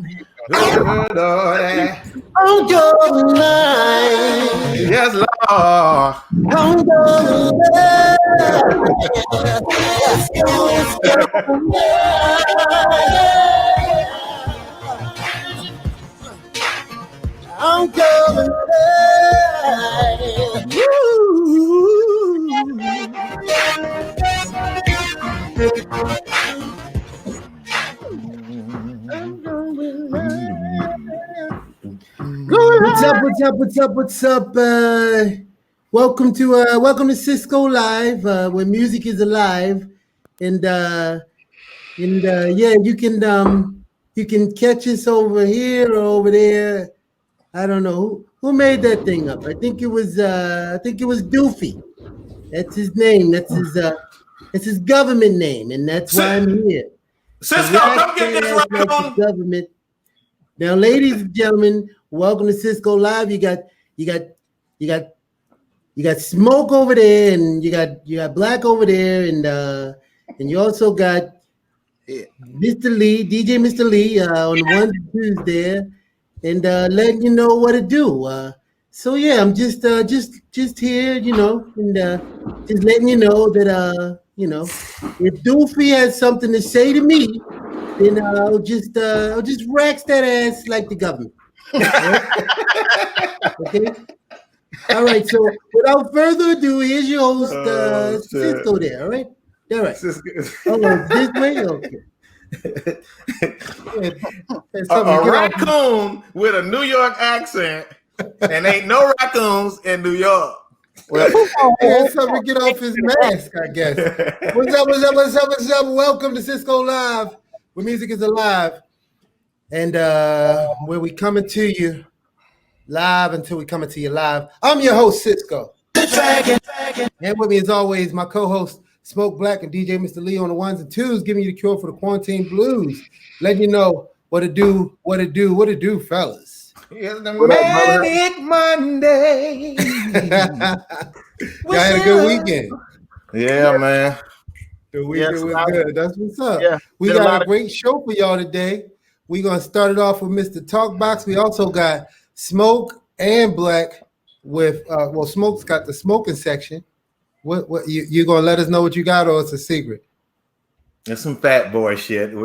Good Lord. On your mind. Yes, Lord. On your mind. Let's go. I'm going What's up? Welcome to SisQo Live, where music is alive, and yeah, you can catch us over here or over there. I don't know who made that thing up. I think it was Doofy. That's his name. That's his government name, and that's why I'm here. SisQo, come get this Like the raccoon. government. Now, ladies and gentlemen, welcome to SisQo Live. You got Smoke over there, and you got Black over there, and you also got Mr. Lee, DJ Mr. Lee, on the ones and twos there, and letting you know what to do. So yeah, I'm just here, and just letting you know that if Doofy has something to say to me, then I'll just rax that ass like the government. Okay. All right. So without further ado, here's your host, SisQo there. All right. All right. Oh, this way. Okay. A raccoon with a New York accent, and ain't no raccoons in New York. Well, something to get off his mask, I guess. What's up? Welcome to SisQo Live, where music is alive, and where we coming to you live until we coming to you live. I'm your host, SisQo. And with me, as always, my co-host, Smoke Black, and DJ Mr. Lee on the ones and twos, giving you the cure for the quarantine blues, letting you know what to do, fellas. It's the Manic Monday. Y'all had a good weekend. Yeah, man. The weekend was good. That's what's up. Yeah, we got a great show for y'all today. We're going to start it off with Mr. Talkbox. We also got Smoke and Black with, Smoke's got the smoking section. What you going to let us know what you got, or it's a secret? It's some fat boy shit. Hey,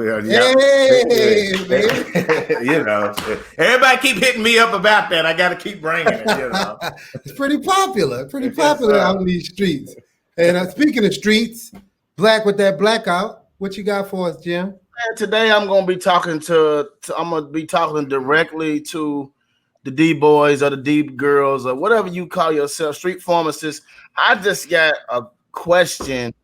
everybody keep hitting me up about that. I got to keep bringing it. It's pretty popular. Out in these streets. And speaking of streets, Black with that blackout. What you got for us, Jim? Today I'm going to be talking directly to the D boys or the D girls or whatever you call yourself, street pharmacists. I just got a question.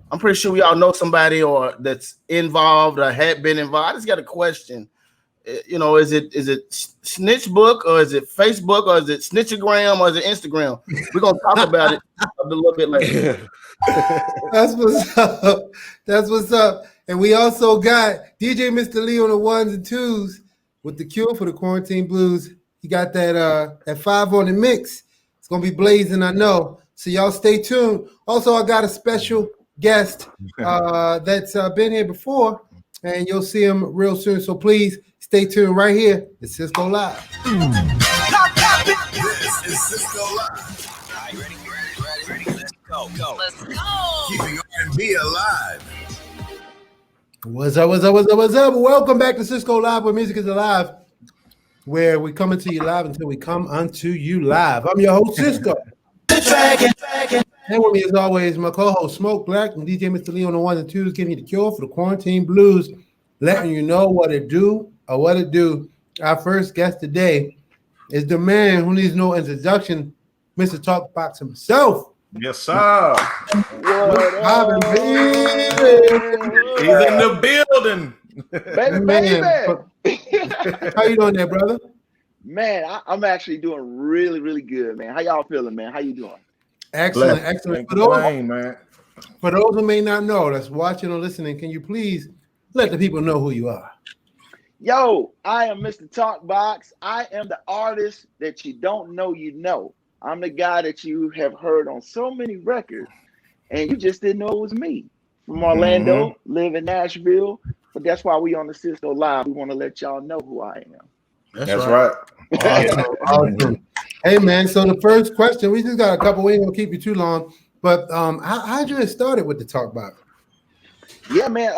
I'm pretty sure we all know somebody or that's involved or had been involved. I just got a question. Is it Snitch Book, or is it Facebook, or is it Snitchagram, or is it Instagram? We're gonna talk about it a little bit later. That's what's up. And we also got DJ Mr. Lee on the ones and twos with the cure for the quarantine blues. He got that 5 on the mix. It's gonna be blazing, I know. So y'all stay tuned. Also, I got a special guest that's been here before, and you'll see him real soon. So please stay tuned right here. It's SisQo Live. This is SisQo Live. All right, ready. Let's go. Let's go. Keeping R&B alive. What's up? Welcome back to SisQo Live, where music is alive, where we coming to you live until we come unto you live. I'm your host, SisQo. And with me, as always, my co-host, Smoke Black, and DJ Mr. Lee on the ones and twos, giving you the cure for the quarantine blues, letting you know what to do or what to do. Our first guest today is the man who needs no introduction, Mr. Talkbox himself. Yes, sir. What He's in the building. Baby. How you doing there, brother? Man, I'm actually doing really, really good, man. How y'all feeling, man? How you doing? Excellent. Man. For those who may not know, that's watching or listening, can you please let the people know who you are? Yo, I am Mr. Talkbox. I am the artist that you don't know you know. I'm the guy that you have heard on so many records, and you just didn't know it was me. From Orlando, live in Nashville, But that's why we on the SisQo Live. We want to let y'all know who I am. That's right. Awesome. Hey man, so the first question, we just got a couple. We ain't gonna keep you too long, but how'd you get started with the Talkbox? Yeah, man.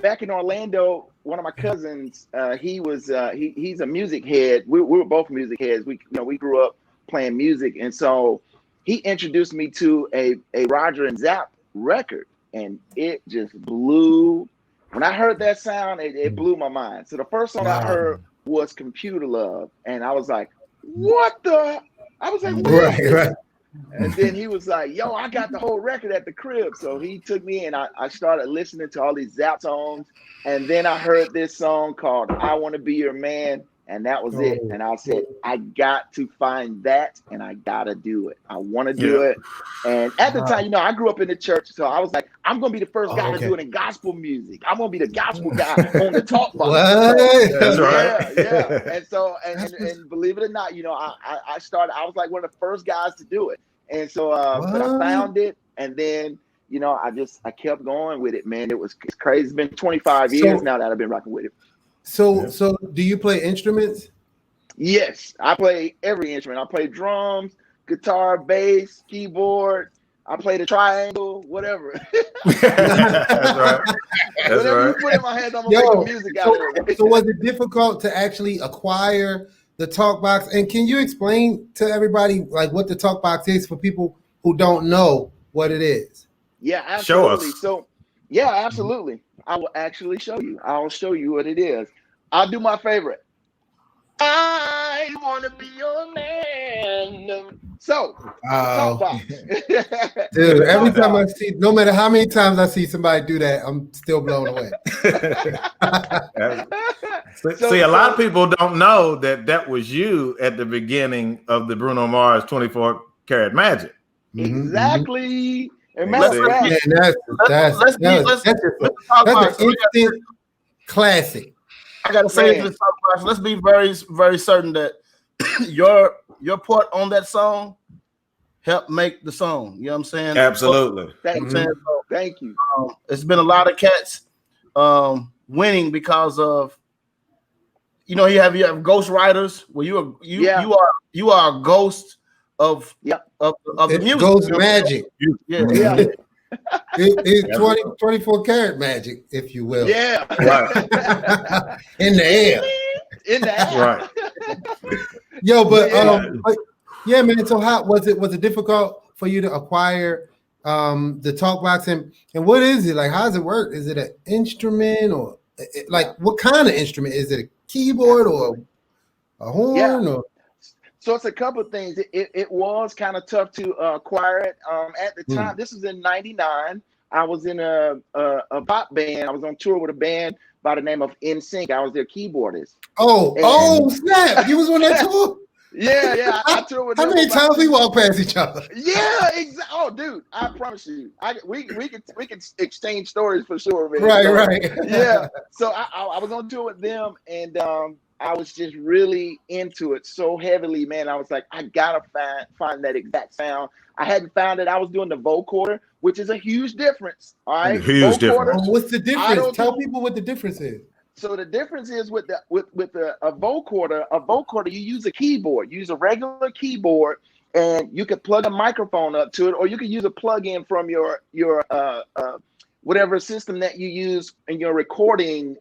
Back in Orlando, one of my cousins, he's a music head. We were both music heads. We grew up playing music, and so he introduced me to a Roger and Zapp record, and it just blew. When I heard that sound, it blew my mind. So the first song I heard was Computer Love, and I was like, "What the?" I was like, "What is this?" And then he was like, "Yo, I got the whole record at the crib." So he took me and I started listening to all these Zapp songs. And then I heard this song called "I Want to Be Your Man." And that was it. And I said, I got to find that and I got to do it. I want to do it. And at the time, I grew up in the church. So I was like, I'm going to be the first guy to do it in gospel music. I'm going to be the gospel guy on the Talkbox. That's right. Yeah. And so, and believe it or not, I started, I was like one of the first guys to do it. And so, but I found it. And then, I kept going with it, man. It's crazy. It's been 25 years now that I've been rocking with it. So do you play instruments? Yes, I play every instrument. I play drums, guitar, bass, keyboard. I play the triangle, whatever. That's right. Whatever you put in my hands, I'm gonna make the music out of it. So was it difficult to actually acquire the Talkbox? And can you explain to everybody like what the Talkbox is for people who don't know what it is? Yeah, absolutely. Show us. So, yeah, absolutely. I will actually show you. I'll show you what it is. I'll do my favorite. I want to be your man. So, Talkbox. Dude, every time I see, no matter how many times I see somebody do that, I'm still blown away. See, a lot of people don't know that was you at the beginning of the Bruno Mars 24 Karat Magic. Exactly. And that's an instant classic. I gotta say this, let's be very, very certain that your part on that song helped make the song. You know what I'm saying? Absolutely. Thank you. It's been a lot of cats winning because of you have ghost writers where you are a ghost of the music. Ghost magic. Yeah. It's 24 karat magic, if you will. Yeah. Right. In the air. In the air. Right. Yo, but yeah, man. So how was it difficult for you to acquire the Talkbox and what is it? Like, how does it work? Is it an instrument or like what kind of instrument? Is it a keyboard or a horn or? So it's a couple of things. It was kind of tough to acquire it. At the time, this was in '99. I was in a pop band. I was on tour with a band by the name of NSYNC. I was their keyboardist. Oh, snap! You was on that tour? Yeah. I toured with How many times we walk past each other? Yeah, exactly. Oh, dude, I promise you, we could exchange stories for sure, man. Right. Yeah. So I was on tour with them, and I was just really into it so heavily, man. I was like, I gotta find that exact sound. I hadn't found it. I was doing the vocoder, which is a huge difference. All right, huge difference. What's the difference? Tell people what the difference is. So the difference is with a vocoder. A vocoder, you use a keyboard. You use a regular keyboard, and you can plug a microphone up to it, or you can use a plug-in from your whatever system that you use in your recording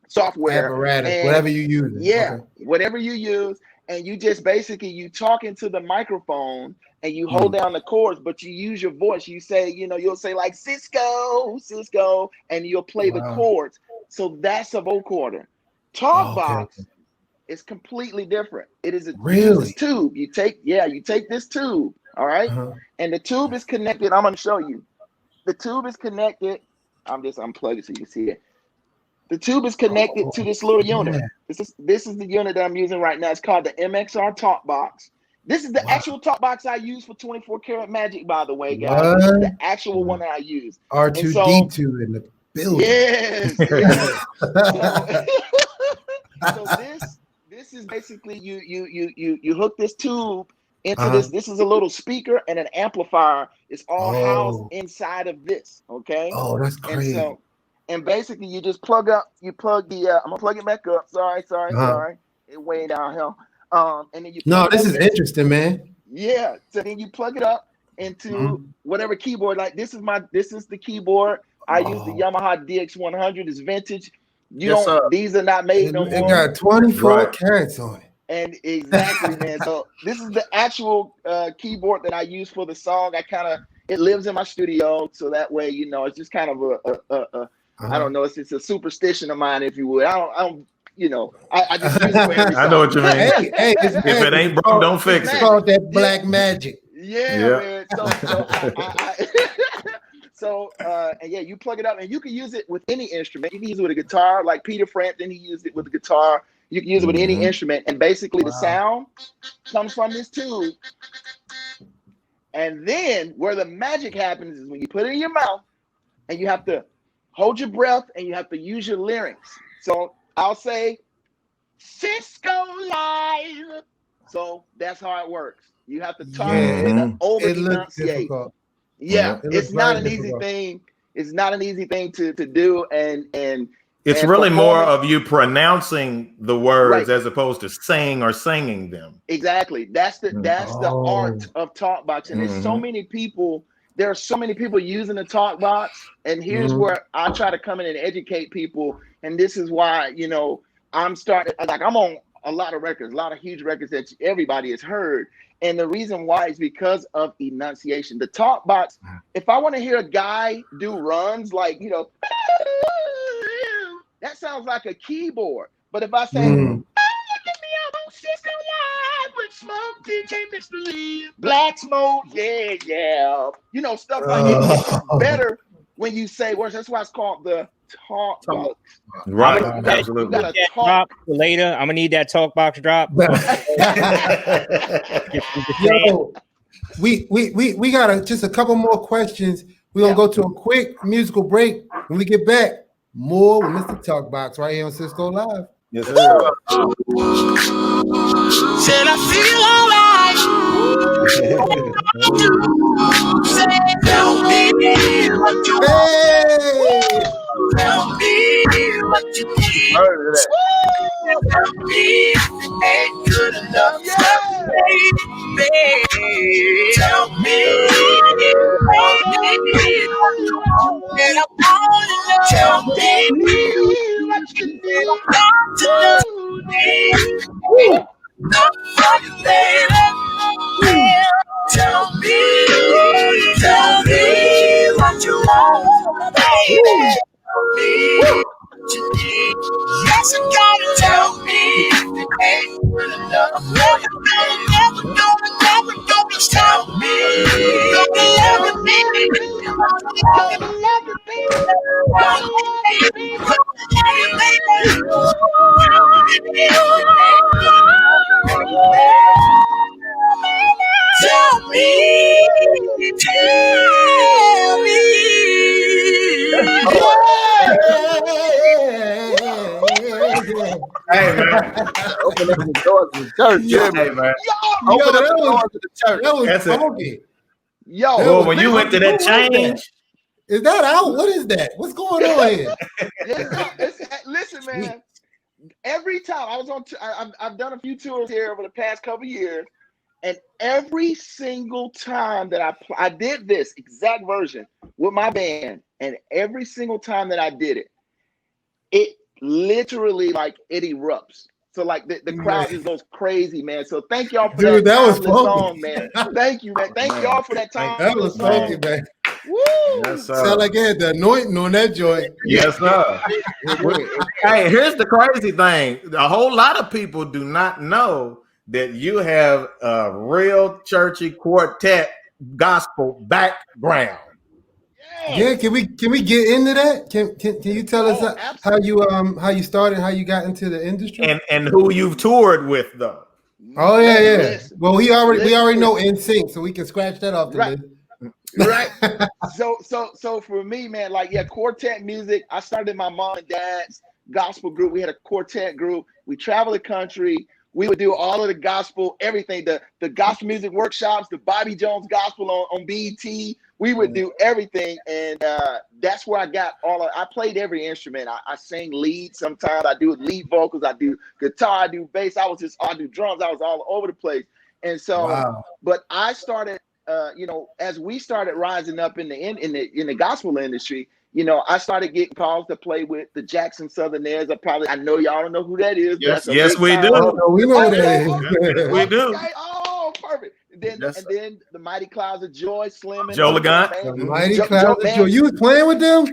software, apparatus, whatever you use. Yeah, whatever you use, and you just basically you talk into the microphone and you hold down the chords, but you use your voice. You say, you'll say like SisQo, and you'll play the chords. So that's a vocoder. Talkbox is completely different. It is a tube. You take this tube, all right, and the tube is connected. I'm going to show you. The tube is connected. I'm just unplugging so you can see it. The tube is connected to this little unit. This is the unit that I'm using right now. It's called the MXR Talkbox. This is the actual Talkbox I use for 24 Karat Magic, by the way, guys. This is the actual one that I use. R2D2 in the building. Yes. So this is basically you hook this tube into this. This is a little speaker and an amplifier. It's all housed inside of this. Okay. Oh, that's crazy. and basically you just plug the I'm gonna plug it back up. Sorry. It way down here. And then you No, plug it this up is interesting, man. Yeah. So then you plug it up into whatever keyboard. Like this is the keyboard. I use the Yamaha DX100. It's vintage. These are not made no It more. got 24 carats on it. And exactly, man. So this is the actual keyboard that I use for the song. It lives in my studio, so that way, it's just kind of I don't know, it's a superstition of mine, if you would. I just use it for every song. I know what you mean. Hey, if it ain't broke, don't fix it. It's called that black magic. Yeah, man. And you plug it up, and you can use it with any instrument. You can use it with a guitar, like Peter Frampton. He used it with a guitar. You can use it with any instrument, and basically the sound comes from this tube. And then where the magic happens is when you put it in your mouth, and you have to hold your breath, and you have to use your larynx. So I'll say, SisQo Live. So that's how it works. You have to talk and over enunciate. Yeah, it's not an easy thing. It's not an easy thing to do, and it's really more of you pronouncing the words as opposed to saying or singing them. Exactly. That's the art of Talkbox, and there's so many people. There are so many people using the Talkbox, and here's where I try to come in and educate people. And this is why I'm starting. Like I'm on a lot of records, a lot of huge records that everybody has heard. And the reason why is because of enunciation. The Talkbox. If I want to hear a guy do runs like that sounds like a keyboard. But if I say, look at me, I'm on SisQo Live with Smoke, DJ Mr. Lee, Black Smoke, yeah. Stuff like it. It's better when you say words. That's why it's called the Talkbox. Right, absolutely. You gotta talk for later. I'm gonna need that Talkbox drop. Yo, we got just a couple more questions. We're gonna go to a quick musical break. When we get back, more with Mr. Talkbox right here on SisQo Live. Yes, sir. Said I feel alright. Tell me what you want. Tell me what you need. Tell me it ain't good enough. Baby, tell me what you want. And I want to know. Tell me what you need. Want to know. Not for you, baby. Tell me what you want, baby. Tell me what you need. Yes, you gotta tell me if it ain't good enough. Never gonna just tell me. Gonna love it, baby. Gonna love it, baby. Gonna love it, baby. Tell me. Hey man, Open up the doors to the church. hey man. Open up the doors to the church. That was That's it. funky. Well, when you went to that change, Is that out? What is that? What's going on here? Listen, man. Every time I was on, I've done a few tours here over the past couple of years, and every single time that I did this exact version with my band, and every single time that I did it, it literally it erupts. So the crowd just goes crazy, man. So thank y'all for Dude, that was funky. song, man. Thank you, man. Thank y'all for that time. That was funky, man. Woo! yes, sir. Sound like it had the anointing on that joint. Yes, sir. Hey, here's the crazy thing. A whole lot of people do not know that you have a real churchy quartet gospel background. Yeah, can we get into that? Can you tell us how you started, how you got into the industry, And who you've toured with though? Oh yeah. Listen, Well, we already know NSYNC, so we can scratch that off the list. Right. So for me, man, quartet music. I started my mom and dad's gospel group. We had a quartet group. We traveled the country. We would do all of the gospel, everything, the gospel music workshops, the Bobby Jones gospel on BET. We would do everything, and that's where I got I played every instrument. I sing lead sometimes. I do lead vocals. I do guitar. I do bass. I do drums. I was all over the place. And so, but I started, as we started rising up in the gospel industry, I started getting calls to play with the Jackson Southernaires. I know y'all don't know who that is. Yes, we do. Oh, we know who that is. We do. Okay. Oh, perfect. And then the Mighty Clouds of Joy, Slim and Joe Legant. The Mighty Clouds of Joy. You was playing with them?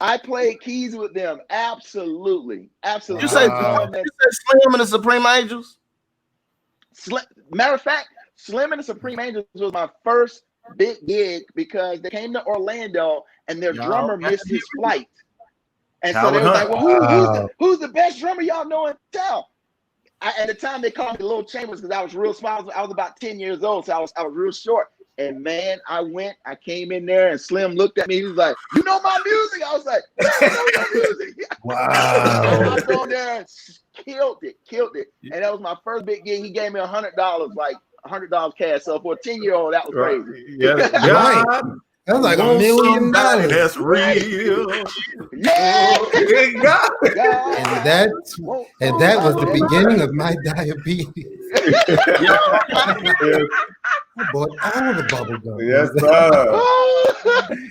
I played keys with them. Absolutely. You say Slim and the Supreme Angels? Matter of fact, Slim and the Supreme Angels was my first big gig because they came to Orlando and their drummer missed his flight. And so they were like, well, who's the best drummer y'all know in town? At the time, they called me Little Chambers because I was real small. I was about 10 years old, so I was real short. And man, I came in there and Slim looked at me. He was like, you know my music? I was like, yeah, I know your music. Wow. I was on there and killed it. And that was my first big gig. He gave me $100, like $100 cash. So for a 10-year-old, that was crazy. Yeah. Right. That was like $1 million. That's real. Yeah. And that was the beginning of my diabetes. I bought all the bubble gum. Yes, sir.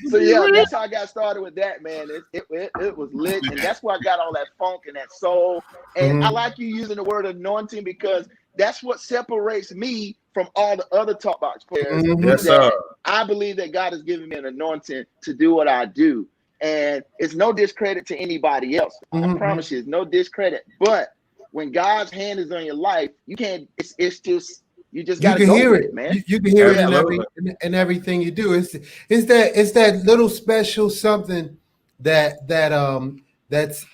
So yeah, that's how I got started with that, man. It was lit, and that's where I got all that funk and that soul. And I like you using the word anointing because that's what separates me from all the other Talkbox players. Yes, sir. I believe that God has given me an anointing to do what I do. And it's no discredit to anybody else. I promise you, it's no discredit. But when God's hand is on your life, you can't, it's just, you just got to go hear with it, man. You can hear it in everything you do. It's that little special something that's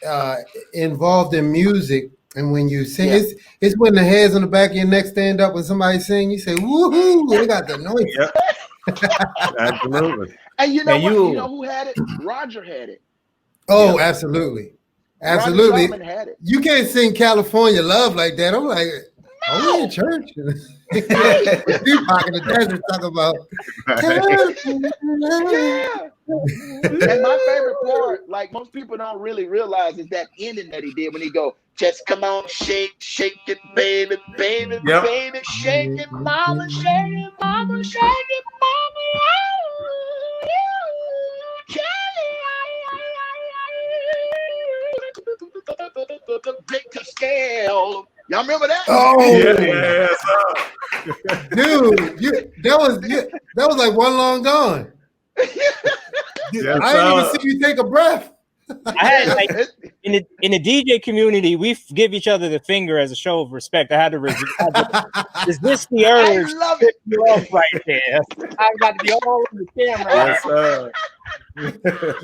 involved in music. And when you sing, it's when the hairs on the back of your neck stand up when somebody sing, you say, woohoo, they got the noise. Yep. Absolutely. And you know who had it? Roger had it. Oh, absolutely. Absolutely. Roger had it. You can't sing California Love like that. I'm like, we in church. Tupac in the desert talking about And my favorite part, like most people don't really realize, is that ending that he did when he go, just come on, shake it, baby, baby, baby, shake it, mama, shake it, mama, shake it, mama, big scale. Y'all remember that? Oh, yes, dude, that was like one long gone. Yes, I didn't even see you take a breath. I had like in the DJ community, we give each other the finger as a show of respect. I had to resist the urge. I love it. You off right there. I got to be all over the camera.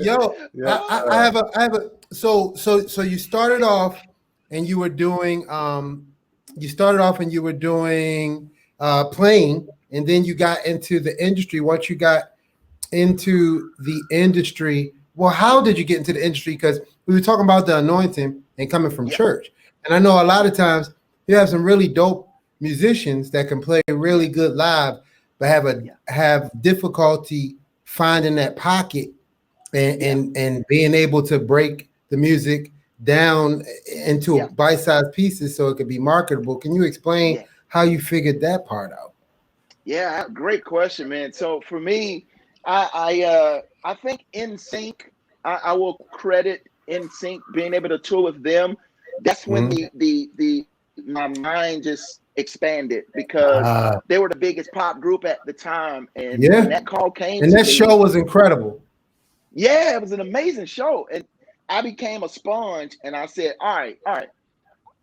Yes, Yo, I have a. So you started off and you were doing playing, and then you got into the industry. Once you got into the industry, well, how did you get into the industry? Because we were talking about the anointing and coming from church, and I know a lot of times you have some really dope musicians that can play really good live, but have difficulty finding that pocket and being able to break the music down into bite-sized pieces so it could be marketable. Can you explain how you figured that part out? Yeah, great question, man. So for me, I think NSYNC, I will credit NSYNC being able to tour with them. That's when my mind just expanded because they were the biggest pop group at the time, and when that call came, and that show was incredible. Yeah, it was an amazing show, and I became a sponge, and I said, all right,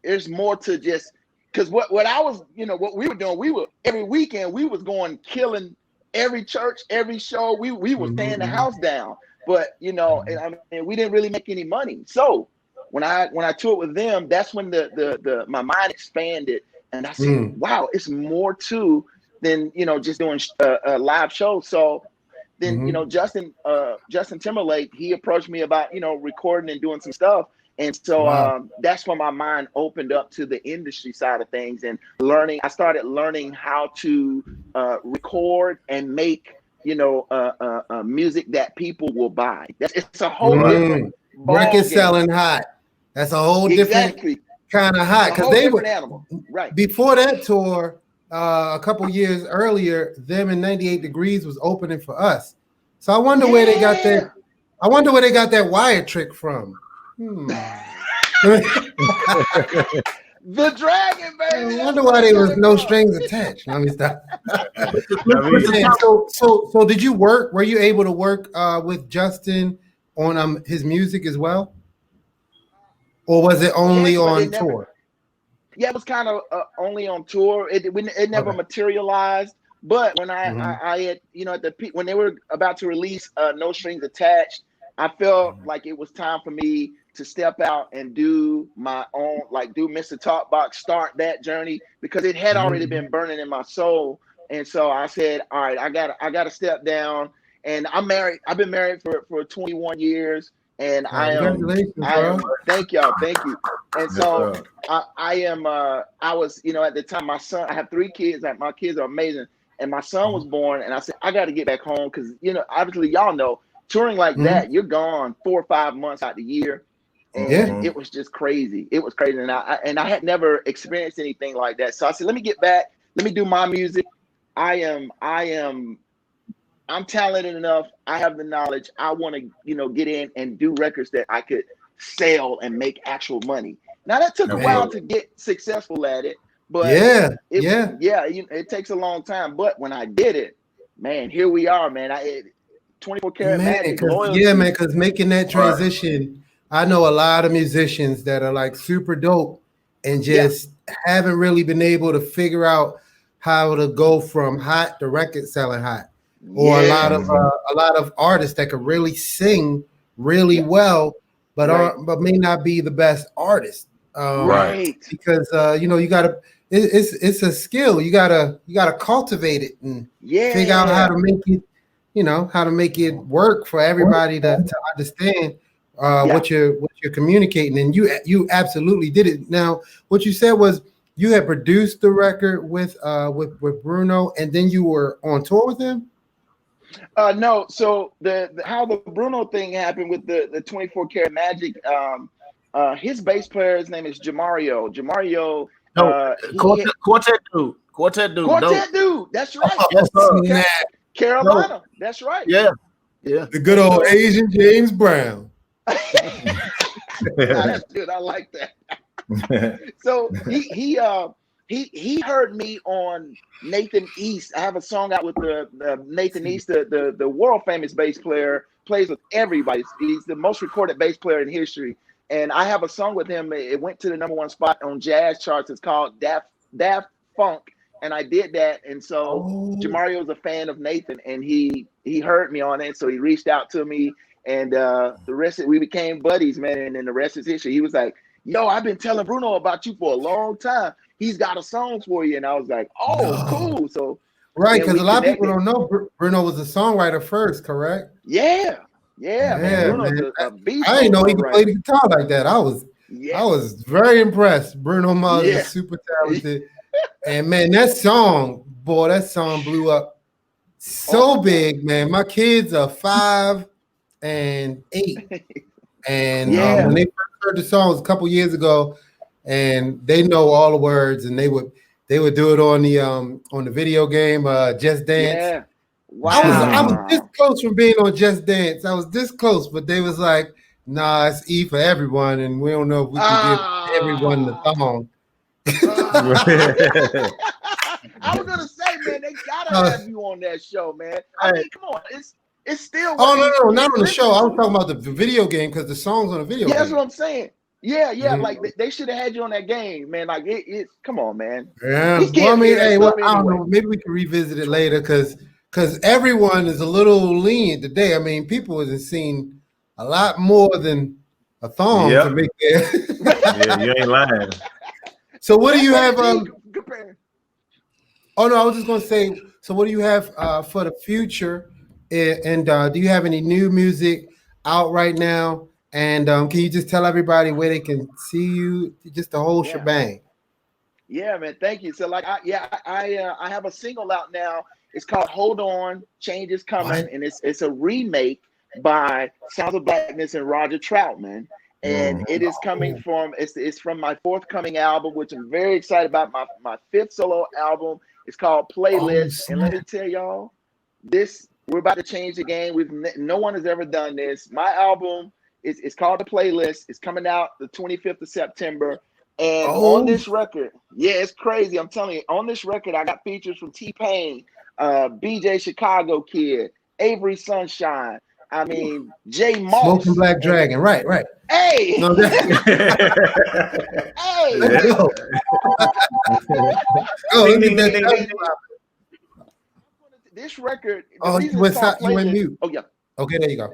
there's more to just, because what I was, what we were doing, every weekend we was going killing every church, every show, we were tearing the house down, but and I mean, we didn't really make any money. So when I toured with them, that's when the my mind expanded, and I said, wow, it's more to than just doing a live show. So then Justin Timberlake, he approached me about recording and doing some stuff, And so Wow. that's when my mind opened up to the industry side of things and learning. I started learning how to record and make, music that people will buy. It's a whole different ball Record game. selling hot. That's a whole different Exactly. kind of It's hot a because whole they different were animal. Right. before that tour. A couple years earlier, them and 98 Degrees was opening for us. So I wonder where they got that. Yeah. I wonder where they got that wire trick from. The dragon, baby. I wonder why there was no strings attached. Let me stop. Man, so did you work? Were you able to work with Justin on his music as well, or was it only Yes, but on it never. tour? Yeah, it was kind of only on tour. It never Okay. materialized. But when I had, at the peak, when they were about to release No Strings Attached, I felt like it was time for me to step out and do my own, like do Mr. Talkbox, start that journey, because it had already been burning in my soul. And so I said, all right, I gotta step down. And I'm married. I've been married for 21 years. And Congratulations, bro. thank y'all. Thank you. And so I was, at the time, my son, I have 3 kids. My kids are amazing. And my son was born, and I said, I got to get back home because, obviously, y'all know, touring like that, you're gone 4 or 5 months out the year. And it was just crazy. It was crazy. And I had never experienced anything like that. So I said, let me get back. Let me do my music. I'm talented enough. I have the knowledge. I want to, get in and do records that I could sell and make actual money. Now that took a while to get successful at it, but it takes a long time. But when I did it, man, here we are, man. 24 karat magic, loyalty. Yeah, man, because making that transition, I know a lot of musicians that are like super dope and just haven't really been able to figure out how to go from hot to record selling hot. Or a lot of artists that could really sing really well, but may not be the best artist. Because you gotta it's a skill. You gotta cultivate it and figure out how to make it, how to make it work for everybody to understand what you're communicating. And you absolutely did it. Now, what you said was you had produced the record with Bruno, and then you were on tour with him. No, so how the Bruno thing happened with the 24 karat magic. His bass player, his name is Jamario. Quartet dude. That's right. Carolina. That's right. Yeah. The good old Asian James Brown. That's good. I like that. So he heard me on Nathan East. I have a song out with the Nathan East, the world famous bass player, plays with everybody. He's the most recorded bass player in history. And I have a song with him. It went to the #1 spot on jazz charts. It's called Daft Funk. And I did that. And so Jamario was a fan of Nathan, and he heard me on it. So he reached out to me, and the rest we became buddies, man. And then the rest is history. He was like, yo, I've been telling Bruno about you for a long time. He's got a song for you. And I was like, cool. So because a lot of people don't know Bruno was a songwriter first, correct? Yeah, man. Bruno's a beast. I didn't know he could play the guitar like that. I was very impressed. Bruno Mars is super talented. And man, that song blew up so big, man. My kids are 5 and 8. And when they first heard the song, it was a couple years ago, and they know all the words, and they would do it on the video game Just Dance. Yeah. Wow. I was this close from being on Just Dance. I was this close, but they was like, nah, it's E for everyone, and we don't know if we can give everyone the song. I was gonna say, man, they gotta have you on that show, man. I mean, come on, it's still. Oh no, not on the show. I was talking about the video game because the songs on the video game. That's what I'm saying. Yeah, like they should have had you on that game, man. Like it come on, man. Yeah. Well, I mean, I don't know. Maybe we can revisit it later because everyone is a little lenient today. I mean, people have seen a lot more than a thong to make it. Yeah, you ain't lying. So what do you have? Oh no, I was just gonna say. So what do you have for the future? And do you have any new music out right now And can you just tell everybody where they can see you? Just the whole shebang. Yeah, man. Thank you. So, like, I have a single out now. It's called "Hold On, Change Is Coming," and it's a remake by Sounds of Blackness and Roger Troutman. And it is coming from it's from my forthcoming album, which I'm very excited about. My fifth solo album. It's called Playlist. And let me tell y'all, we're about to change the game. No one has ever done this. My album it's called The Playlist. It's coming out the 25th of September. And on this record, it's crazy. I'm telling you, on this record, I got features from T-Pain, BJ Chicago Kid, Avery Sunshine. I mean, Jay Moss. Smoking Black Dragon. Right. Hey! No, Hey! Let's go. This record. You went mute. Oh, yeah. Okay, there you go.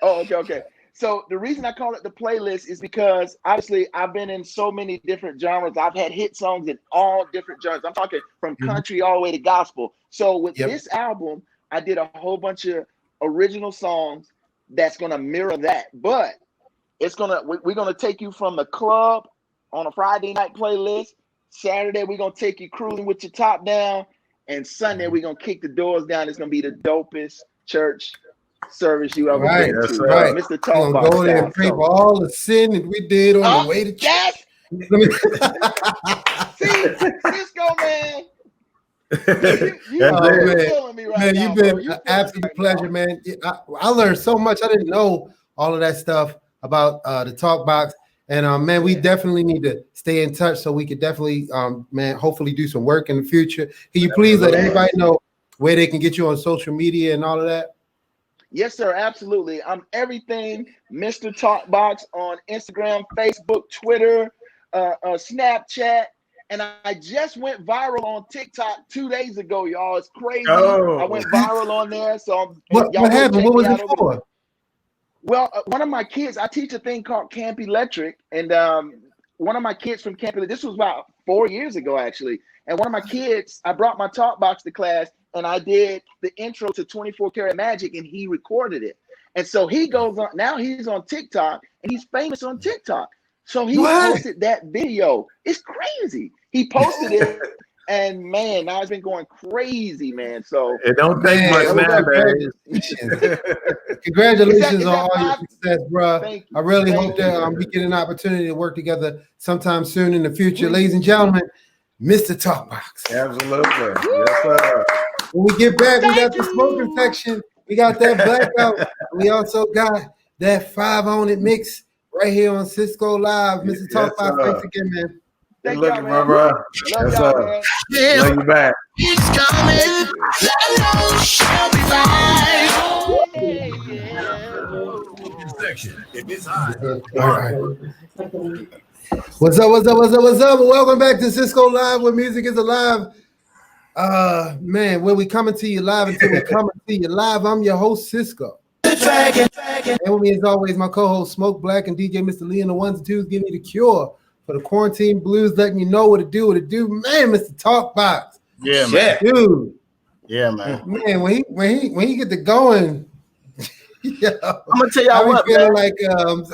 Okay. So the reason I call it The Playlist is because obviously I've been in so many different genres. I've had hit songs in all different genres. I'm talking from country all the way to gospel. So with this album, I did a whole bunch of original songs that's gonna mirror that. But we're gonna take you from the club on a Friday night playlist. Saturday we're gonna take you cruising with your top down, and Sunday we're gonna kick the doors down. It's gonna be the dopest church service you ever been to. Right. Mr. Talkbox. Go there and pray for all the sin that we did on the way to church. See, SisQo, man. You've been an absolute pleasure, man. I learned so much. I didn't know all of that stuff about the Talkbox. And man, we definitely need to stay in touch so we could definitely, man, hopefully do some work in the future. Can you please let everybody know where they can get you on social media and all of that? Yes, sir. Absolutely. I'm everything Mr. Talkbox on Instagram, Facebook, Twitter, Snapchat. And I just went viral on TikTok 2 days ago, y'all. It's crazy. I went viral on there. So what happened? What was it for? Well, one of my kids, I teach a thing called Camp Electric. And one of my kids from Camp Electric, this was about 4 years ago, actually. And one of my kids, I brought my Talkbox to class. And I did the intro to 24 Karat Magic, and he recorded it. And so he goes on, now he's on TikTok, and he's famous on TikTok. So he posted that video. It's crazy. He posted it, and man, now it's been going crazy, man. So it don't take much nowadays. Congratulations on all your success, bro. I really hope that we get an opportunity to work together sometime soon in the future. Ladies and gentlemen, Mr. Talkbox. Absolutely. Yes, sir. When we get back, we got the smoking section. We got that blackout. We also got that 5 on it mix right here on SisQo Live. Mr. Talkbox, thanks again, man. Good looking, bro. Love y'all, man. Love you back. He's coming. Shall be All right. What's up? Welcome back to SisQo Live, where music is alive. Man, where we coming to you live until we coming to you live. I'm your host, SisQo. And with me, as always, my co-host, Smoke Black and DJ Mr. Lee, and the ones and twos giving you the cure for the quarantine blues, letting you know what to do. Man, Mr. Talkbox. Yeah, man. Dude. Yeah, man. Man, when he get to going, I'm gonna tell y'all what, feeling like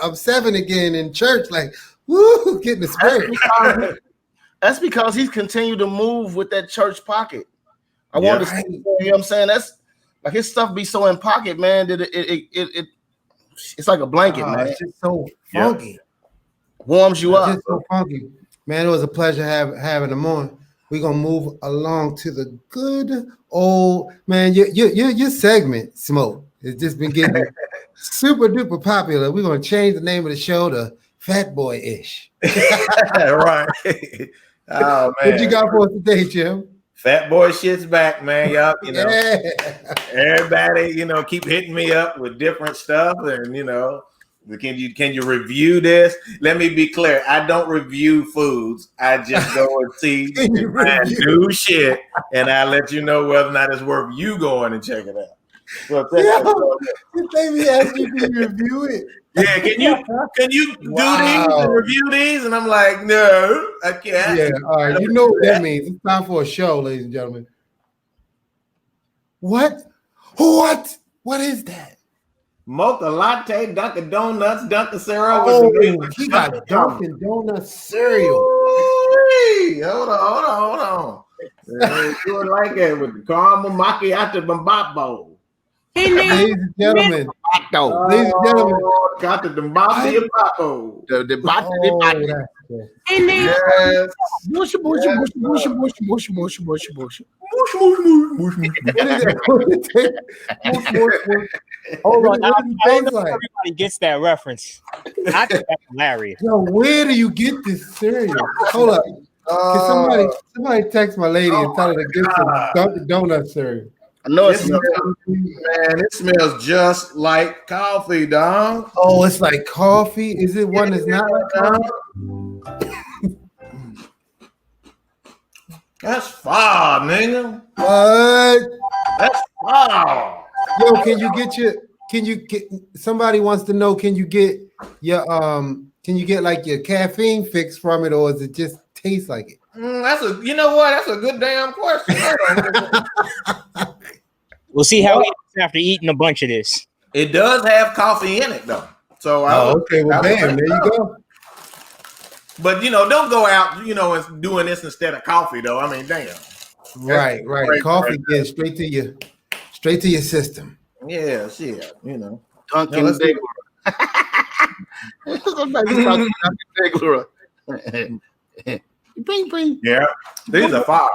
I'm 7 again in church, like woo, getting the spirit. That's because he's continued to move with that church pocket. I want to say, you know what I'm saying? That's like his stuff be so in pocket, man, that it's like a blanket, man. It's just so funky. Warms you up. It's just so funky. Man, it was a pleasure having him on. We're gonna move along to the good old man. Your segment, Smoke, has just been getting super duper popular. We're gonna change the name of the show to Fat Boy Ish. Right. Oh man. What you got for us today, Jim? Fat Boy shit's back, man. Y'all, everybody, keep hitting me up with different stuff, and can you review this? Let me be clear. I don't review foods. I just go and see new shit, and I let you know whether or not it's worth you going and check it out. So maybe ask you to review it. Yeah, can you do these and review these? And I'm like, no, I can't. Yeah, all right. You know what that means. It's time for a show, ladies and gentlemen. What? What is that? Mocha latte, Dunkin' Donuts, Dunkin' cereal. Oh, he got Dunkin' Donuts cereal. Ooh-wee. Hold on. You would like it with the caramel macchiato bambabo. Ladies and gentlemen, ladies and gentlemen, got the bambabo. Yes. Bushy. Hold on, I don't know if everybody gets that reference. I think that's hilarious. Yo, where do you get this cereal? Hold up. Can somebody text my lady and tell her to get some Dunkin' Donut cereal? I know It smells just like coffee, dog. Oh, it's like coffee. Is it one that's not like coffee? That's far, nigga. What? That's far. Yo, somebody wants to know, can you get like your caffeine fix from it, or does it just taste like it? That's a good damn question. We'll see how he is after eating a bunch of this. It does have coffee in it though. So okay, well, bam, there you go. But don't go out, and doing this instead of coffee though. I mean, damn. Right. Coffee gets straight to your system. Yeah, shit. Dunkin' Diggler. Yeah, these are fire.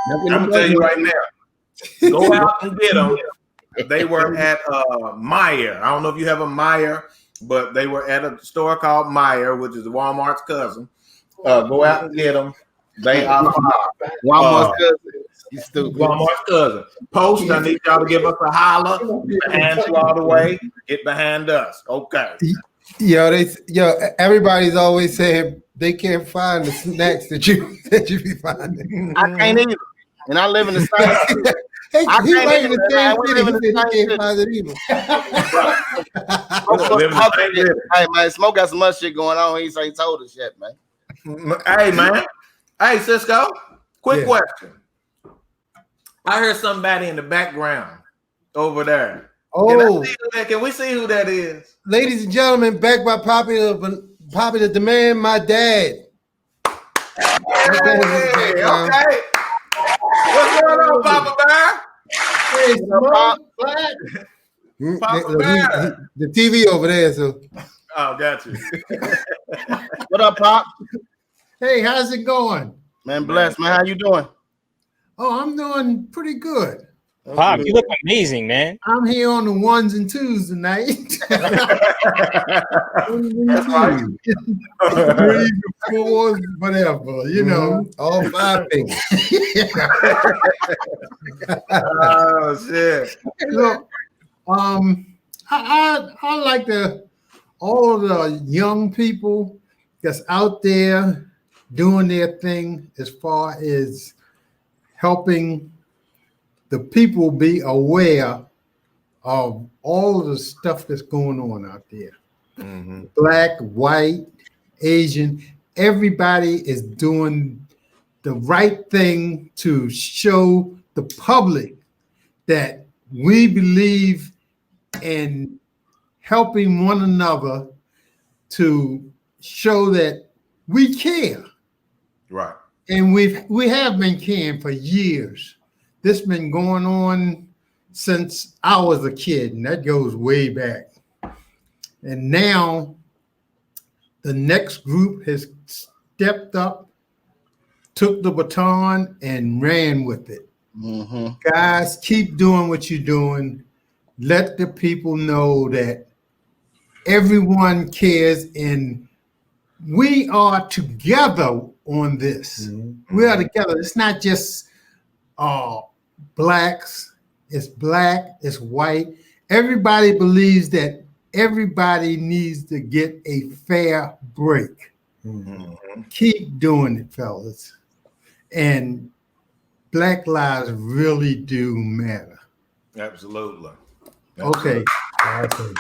I'm gonna tell you right now. Go out and get them. They were at Meijer. I don't know if you have a Meijer, but they were at a store called Meijer, which is Walmart's cousin. Go out and get them. They are fire. Walmart's cousin. You stupid. Walmart's cousin. Post, I need y'all to give us a holler. Behind you all the way. Get behind us. Okay. Everybody's always saying they can't find the snacks that you be finding. I can't either. And I live in the same city. He right in the same city. He can't find it either. Hey man, Smoke got so much shit going on. He told us yet, man. Hey man. Hey SisQo. Quick question. I heard somebody in the background over there. Oh, can we see who that is? Ladies and gentlemen, back by popular demand, my dad. Hey, okay. What's going on, Papa Bear? Hey, Papa Bear. The TV over there, so. Oh, got you. What up, Pop? Hey, how's it going? Man, bless, man. How you doing? Oh, I'm doing pretty good. Pop, you look amazing, man. I'm here on the 1s and 2s tonight. 3s and 4s, whatever, all 5 things. Oh shit! Look, I like all the young people that's out there doing their thing as far as helping the people be aware of all of the stuff that's going on out there. Mm-hmm. Black, white, Asian, everybody is doing the right thing to show the public that we believe in helping one another to show that we care. Right. And we have been caring for years. This been going on since I was a kid, and that goes way back. And now the next group has stepped up, took the baton, and ran with it. Mm-hmm. Guys, keep doing what you're doing. Let the people know that everyone cares, and we are together on this. Mm-hmm. We are together. It's not just blacks, it's black, it's white. Everybody believes that everybody needs to get a fair break. Mm-hmm. Keep doing it, fellas. And Black lives really do matter. Absolutely. Okay.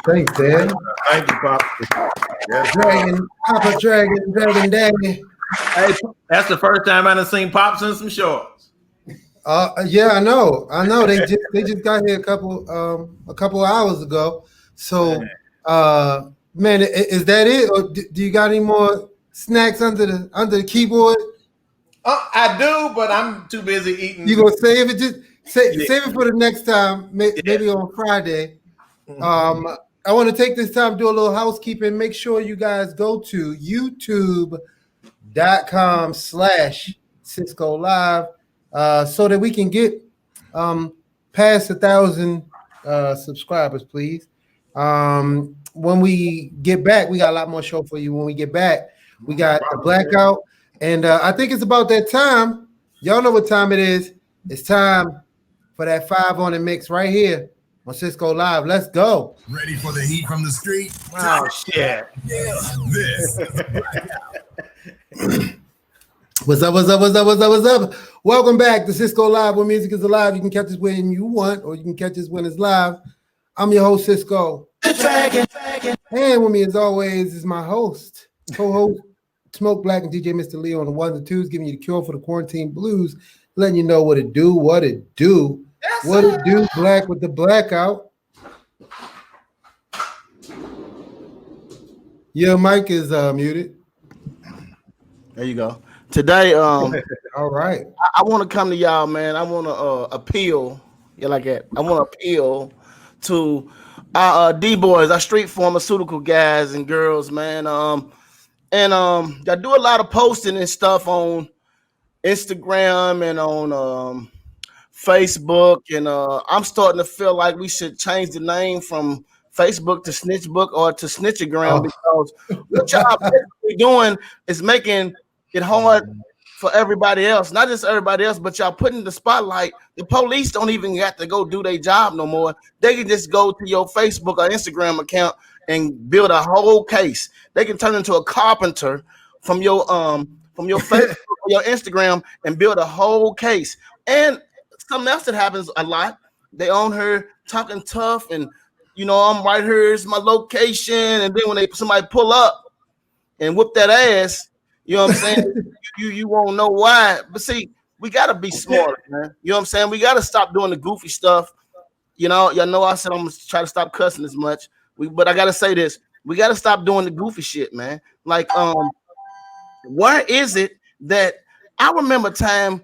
Thanks, Dad. Thank you, Pop. Yes. Papa Dragon Daddy. Hey, that's the first time I done seen Pops in some shorts. Yeah, I know. They just got here a couple hours ago. So, man, is that it, or do you got any more snacks under the keyboard? I do, but I'm too busy eating. You gonna save it? Just save Yeah. it for the next time, maybe on Friday. I want to take this time to do a little housekeeping. Make sure you guys go to youtube.com/SisQo Live so that we can get past 1,000 subscribers, please. When we get back, we got a lot more show for you. When we get back, we got the blackout, and I think it's about that time. Y'all know what time it is. It's time for that 5 on the mix right here on SisQo Live. Let's go. Ready for the heat from the street? Oh shit! Yeah, this. What's up? Welcome back to SisQo Live, where music is alive. You can catch us when you want, or you can catch us when it's live. I'm your host, SisQo. And with me, as always, is my host, co-host, Smoke Black, and DJ Mr. Lee on the ones and twos, giving you the cure for the quarantine blues, letting you know what it do. Black with the blackout. Your mic is muted. There you go. Today, all right. I want to come to y'all, man. I want to appeal. You like that? I want to appeal to our D-boys, our street pharmaceutical guys and girls, man. I do a lot of posting and stuff on Instagram and on Facebook, and I'm starting to feel like we should change the name from Facebook to Snitchbook or to Snitchagram because what y'all basically doing is making it hard for everybody else, not just everybody else, but y'all putting the spotlight. The police don't even have to go do their job no more. They can just go to your Facebook or Instagram account and build a whole case. They can turn into a carpenter from your Facebook or your Instagram and build a whole case. And something else that happens a lot, they on her talking tough and I'm right here, here's my location, and then when somebody pull up and whoop that ass, you know what I'm saying? you won't know why. But see, we gotta be smarter, man. You know what I'm saying? We gotta stop doing the goofy stuff. Y'all know I said I'm gonna try to stop cussing as much. But I gotta say this: we gotta stop doing the goofy shit, man. Like, where is it that I remember time?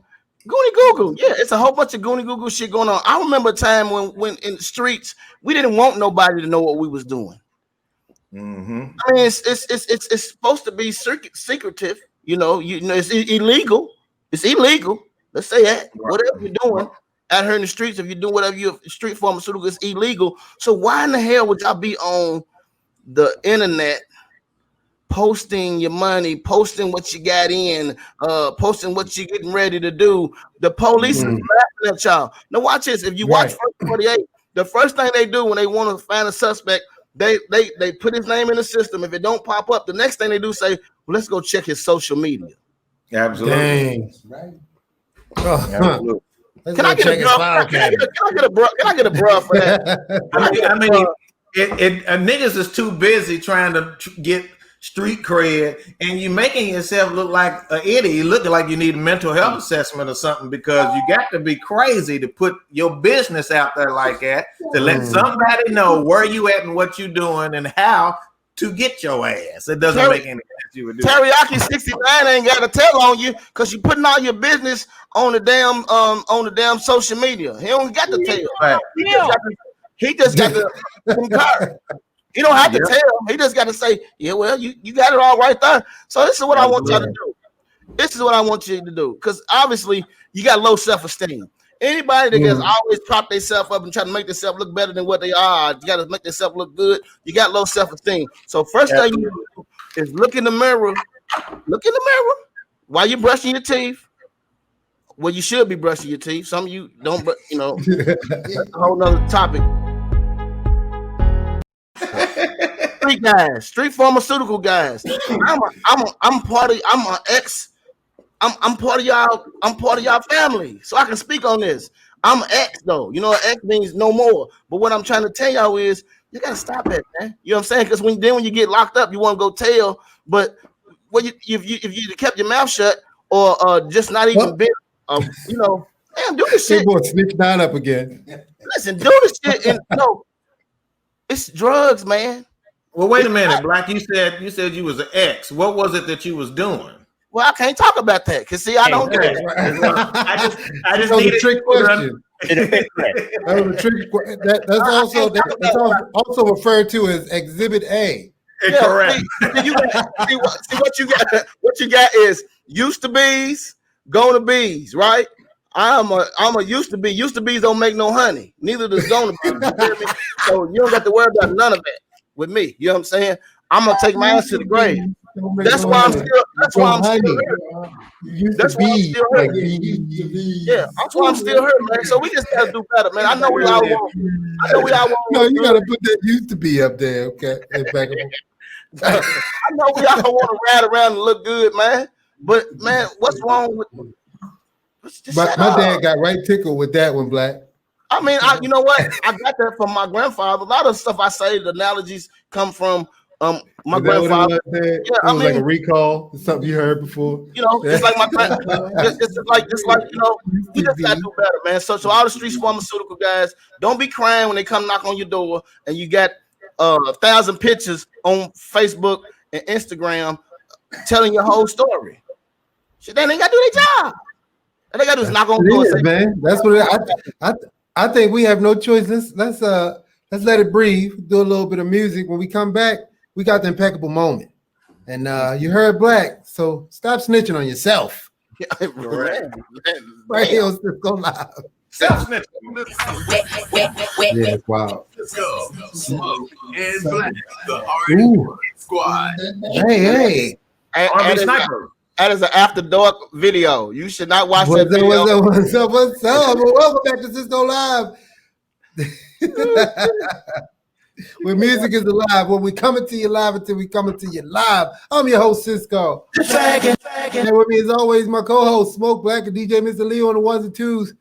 Goonie Google, yeah, it's a whole bunch of Goonie Google shit going on. I remember a time when in the streets we didn't want nobody to know what we was doing. Mm-hmm. I mean, it's supposed to be secretive. It's illegal. It's illegal. Let's say that. Whatever you're doing out here in the streets, if you're doing whatever you're street pharmaceutical, it's illegal. So why in the hell would y'all be on the internet posting your money, posting what you got in, posting what you're getting ready to do? The police is laughing at y'all. Now watch this. If you watch First 48, the first thing they do when they want to find a suspect, they put his name in the system. If it don't pop up, the next thing they do say, well, let's go check his social media. Absolutely. Dang. Right. Absolutely. Can I get a bruh for that? I mean, niggas is too busy trying to get street cred, and you making yourself look like an idiot. You looking like you need a mental health assessment or something, because you got to be crazy to put your business out there like that, to let somebody know where you at and what you doing and how to get your ass. It doesn't make any sense. You would do Teriyaki 69 ain't got to tell on you because you putting all your business on the damn social media. He don't got to tell. Right. He just got to concur. He don't have to tell. He just got to say, yeah, well, you got it all right there. So this is what I want y'all to do. This is what I want you to do. Because obviously you got low self-esteem. Anybody that gets always prop themselves up and try to make themselves look better than what they are, you got to make themselves look good. You got low self-esteem. So first thing you do is look in the mirror. Look in the mirror while you're brushing your teeth. Well, you should be brushing your teeth. Some of you don't, but that's a whole nother topic. Street pharmaceutical guys. I'm part of y'all family, so I can speak on this. I'm X though. X means no more. But what I'm trying to tell y'all is you gotta stop it, man. You know what I'm saying? Because when you get locked up, you want to go tell. But if you kept your mouth shut or just not even been, Man, do the They shit. boy snitch down up again. Listen, do the shit. And no, it's drugs, man. Well, wait a minute, Black. You said you was an ex. What was it that you was doing? Well, I can't talk about that because see, I don't do Hey, that. I just That was need a trick question. That was a trick. That's also referred to as Exhibit A. Yeah, correct. See what you got. What you got is used to bees, gonna bees, right? I'm a used to be. Used to bees don't make no honey. Neither does gonna bees. You hear me? So you don't got to worry about none of that with me. You know what I'm saying? I'm gonna take my ass to the grave. That's why I'm still. That's why I'm still here. That's why I'm still here. Yeah, that's why I'm still here, man. So we just gotta do better, man. I know we all want. No, you gotta put that used to be up there, okay? I know we all want to ride around and look good, man. But man, what's wrong with? My dad got right tickled with that one, Black. I mean, you know what? I got that from my grandfather. A lot of stuff I say, the analogies come from my grandfather. It was like a recall, something you heard before. You know, it's like my grandfather. It's like you know, we just gotta do better, man. So all the street pharmaceutical guys, don't be crying when they come knock on your door and you got 1,000 pictures on Facebook and Instagram telling your whole story. Shit, they ain't gotta do their job. And they gotta do is knock on the door and say, man. That's what I think we have no choice. Let's let it breathe. Do a little bit of music. When we come back, we got the impeccable moment. And you heard Black, so stop snitching on yourself. Right here on SisQo Live. Self snitching. Yeah, wow. Smoke and Black, the Ooh. Squad. Hey. That is an after dark video. You should not watch What's that video. What's up? Well, welcome back to SisQo Live. When music is alive, when we coming to you live until we coming to you live. I'm your host, SisQo. And with me as always, my co-host, Smoke Black and DJ Mr. Leo on the ones and twos,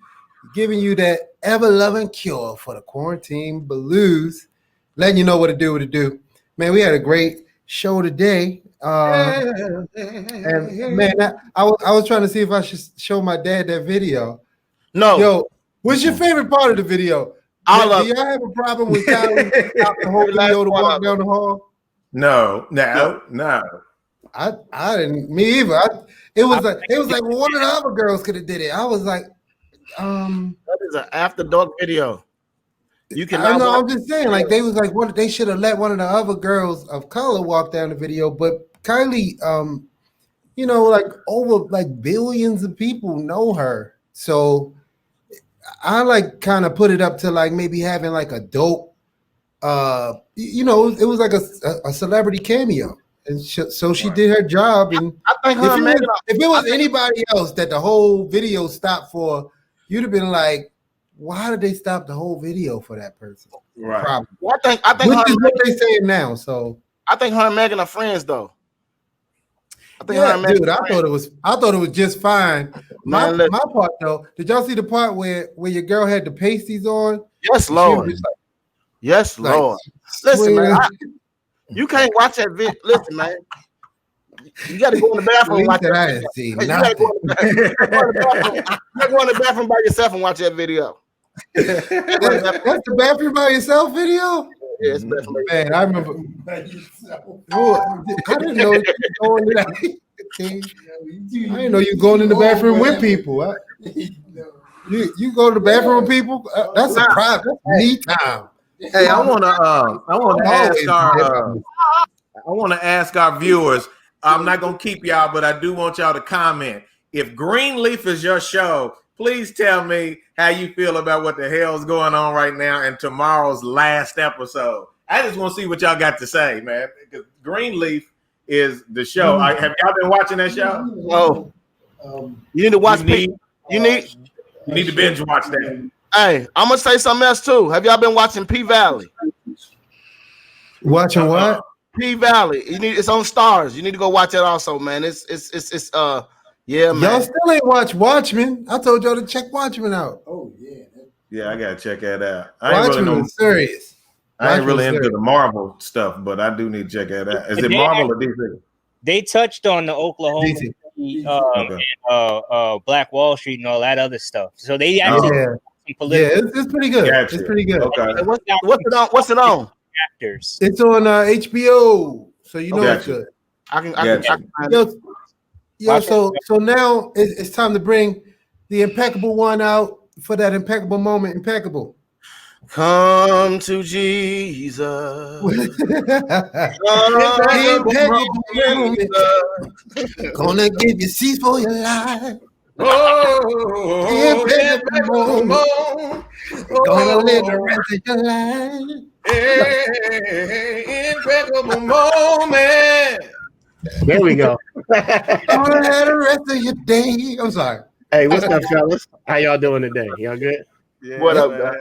giving you that ever-loving cure for the quarantine blues, letting you know what to do. Man, we had a great show today. And man, I was trying to see if I should show my dad that video. No. Yo, what's your favorite part of the video? Do y'all have a problem with Kylie stop the whole video to walk down the hall? No. I didn't. Me either. It was like well, one of the other girls could have did it. I was like, that is an after dark video. You can. I know. I'm just saying, like they was like, what they should have let one of the other girls of color walk down the video, but Kylie, you know, like over like billions of people know her, so I like kind of put it up to like maybe having like a dope, you know, it was like a celebrity cameo, and so she did her job. And I think if it was anybody else that the whole video stopped for, you'd have been like, why did they stop the whole video for that person? Right. Probably. Well, I think Which is what they saying now. So I think her and Megan are friends though. Yeah, dude, I thought it was just fine. My part though, did y'all see the part where your girl had the pasties on? Yes, Lord. Yes, Lord. Listen, man, you can't watch that video. Listen, man. You got to go in the bathroom and watch that. You got to go in the bathroom by yourself and watch that video. That's the bathroom by yourself video? Yeah, it's man, I remember. Oh, I didn't know you going to that. I didn't know you going in the bathroom with people. You go to the bathroom with people? That's a private. That's me time. Hey, I want to ask our viewers. I'm not gonna keep y'all, but I do want y'all to comment. If Greenleaf is your show, please tell me how you feel about what the hell's going on right now in tomorrow's last episode. I just want to see what y'all got to say, man. Because Greenleaf is the show. Have y'all been watching that show? Oh, you need to watch. You need to binge watch that. Hey, I'm gonna say something else too. Have y'all been watching P Valley? Watching what? P Valley. It's on Stars. You need to go watch it also, man. It's yeah, man. Y'all still ain't watch Watchmen. I told y'all to check Watchmen out. Oh yeah. Yeah, I gotta check that out. Watchmen is serious. I ain't really into the Marvel stuff, but I do need to check that out. Is it Marvel or DC? They touched on the Oklahoma Black Wall Street and all that other stuff. So they actually it's pretty good. Gotcha. It's pretty good. Okay. What's it on? Actors. It's on HBO, so you know it's Gotcha. good. I can find it. So now it's time to bring the impeccable one out for that impeccable moment. Impeccable. Come to Jesus. Gonna give you seats for your life. Impeccable moment. Gonna live the rest of your life. Impeccable moment. There we go. Gonna have the rest of your day. I'm sorry. Hey, what's up, fellas? How y'all doing today? Y'all good? Yeah, What up, man? guys?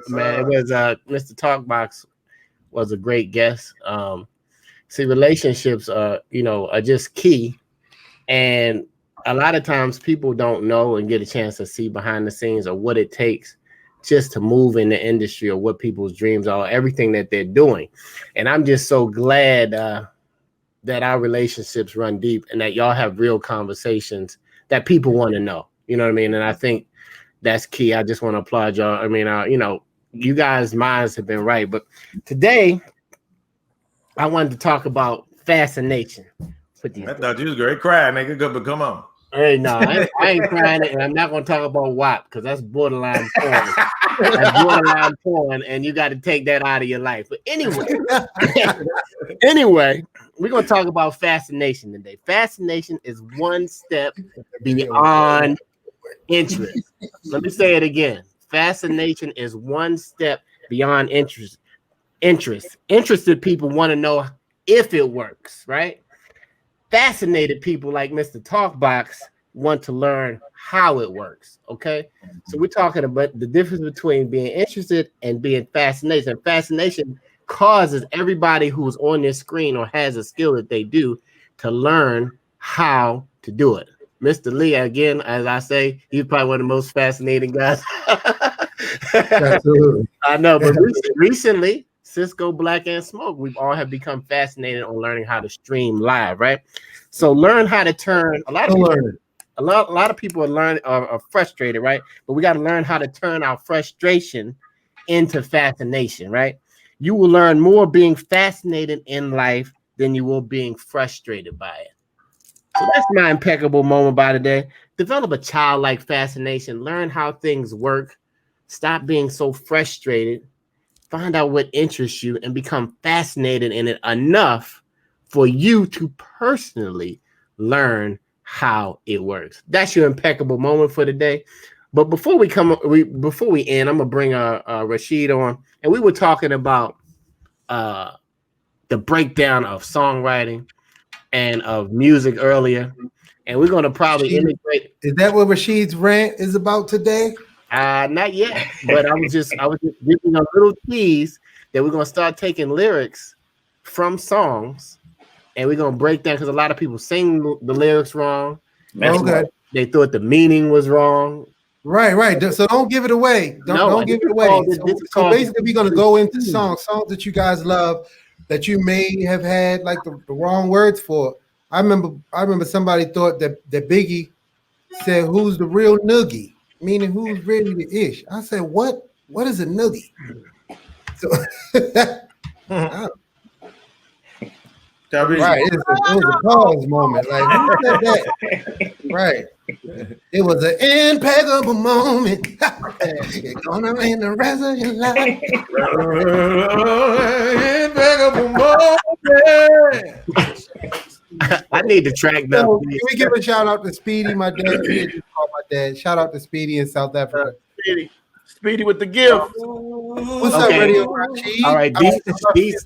Man, it was Mr. Talkbox was a great guest. See, relationships are just key, and a lot of times people don't know and get a chance to see behind the scenes or what it takes just to move in the industry or what people's dreams are, everything that they're doing. And I'm just so glad that our relationships run deep and that y'all have real conversations that people want to know. You know what I mean? And I think that's key. I just want to applaud y'all. I mean, you guys' minds have been right. But today, I wanted to talk about fascination. I thought you was great crying, nigga. Good, but come on. Hey, no, I ain't crying, and I'm not going to talk about WAP because that's borderline porn. That's borderline porn, and you got to take that out of your life. But anyway, we're going to talk about fascination today. Fascination is one step beyond interest. Let me say it again. Fascination is one step beyond interest. Interested people want to know if it works, right? Fascinated people like Mr. Talkbox want to learn how it works, okay? So we're talking about the difference between being interested and being fascinated. And fascination causes everybody who's on this screen or has a skill that they do to learn how to do it. Mr. Lee, again, as I say, he's probably one of the most fascinating guys. Absolutely. I know, but recently, SisQo, Black, and Smoke, we've all have become fascinated on learning how to stream live, right? So learn how to turn a lot of people are frustrated, right? But we got to learn how to turn our frustration into fascination, right? You will learn more being fascinated in life than you will being frustrated by it. So that's my impeccable moment by today. Develop a childlike fascination. Learn how things work. Stop being so frustrated. Find out what interests you and become fascinated in it enough for you to personally learn how it works. That's your impeccable moment for today. But before we end, I'm gonna bring Rashid on, and we were talking about the breakdown of songwriting and of music earlier, and we're gonna probably integrate. Is that what Rashid's rant is about today? Not yet, but I was just giving a little tease that we're gonna start taking lyrics from songs, and we're gonna break down because a lot of people sing the lyrics wrong. Okay. They thought the meaning was wrong. Right. So don't give it away. Don't give it away. So basically, we're gonna go into songs that you guys love that you may have had like the wrong words for. I remember somebody thought that Biggie said, "Who's the real noogie?" Meaning who's really the ish. I said, what is a noogie? So right, it was a pause moment. Like who said that? Right. It was an impeccable moment. You're gonna win the rest of your life. Impeccable moment. I need to track that. So, can we give a shout out to Speedy, my dad? My dad. Shout out to Speedy in South Africa. Speedy with the gift. What's up, Radio Rashid? All right,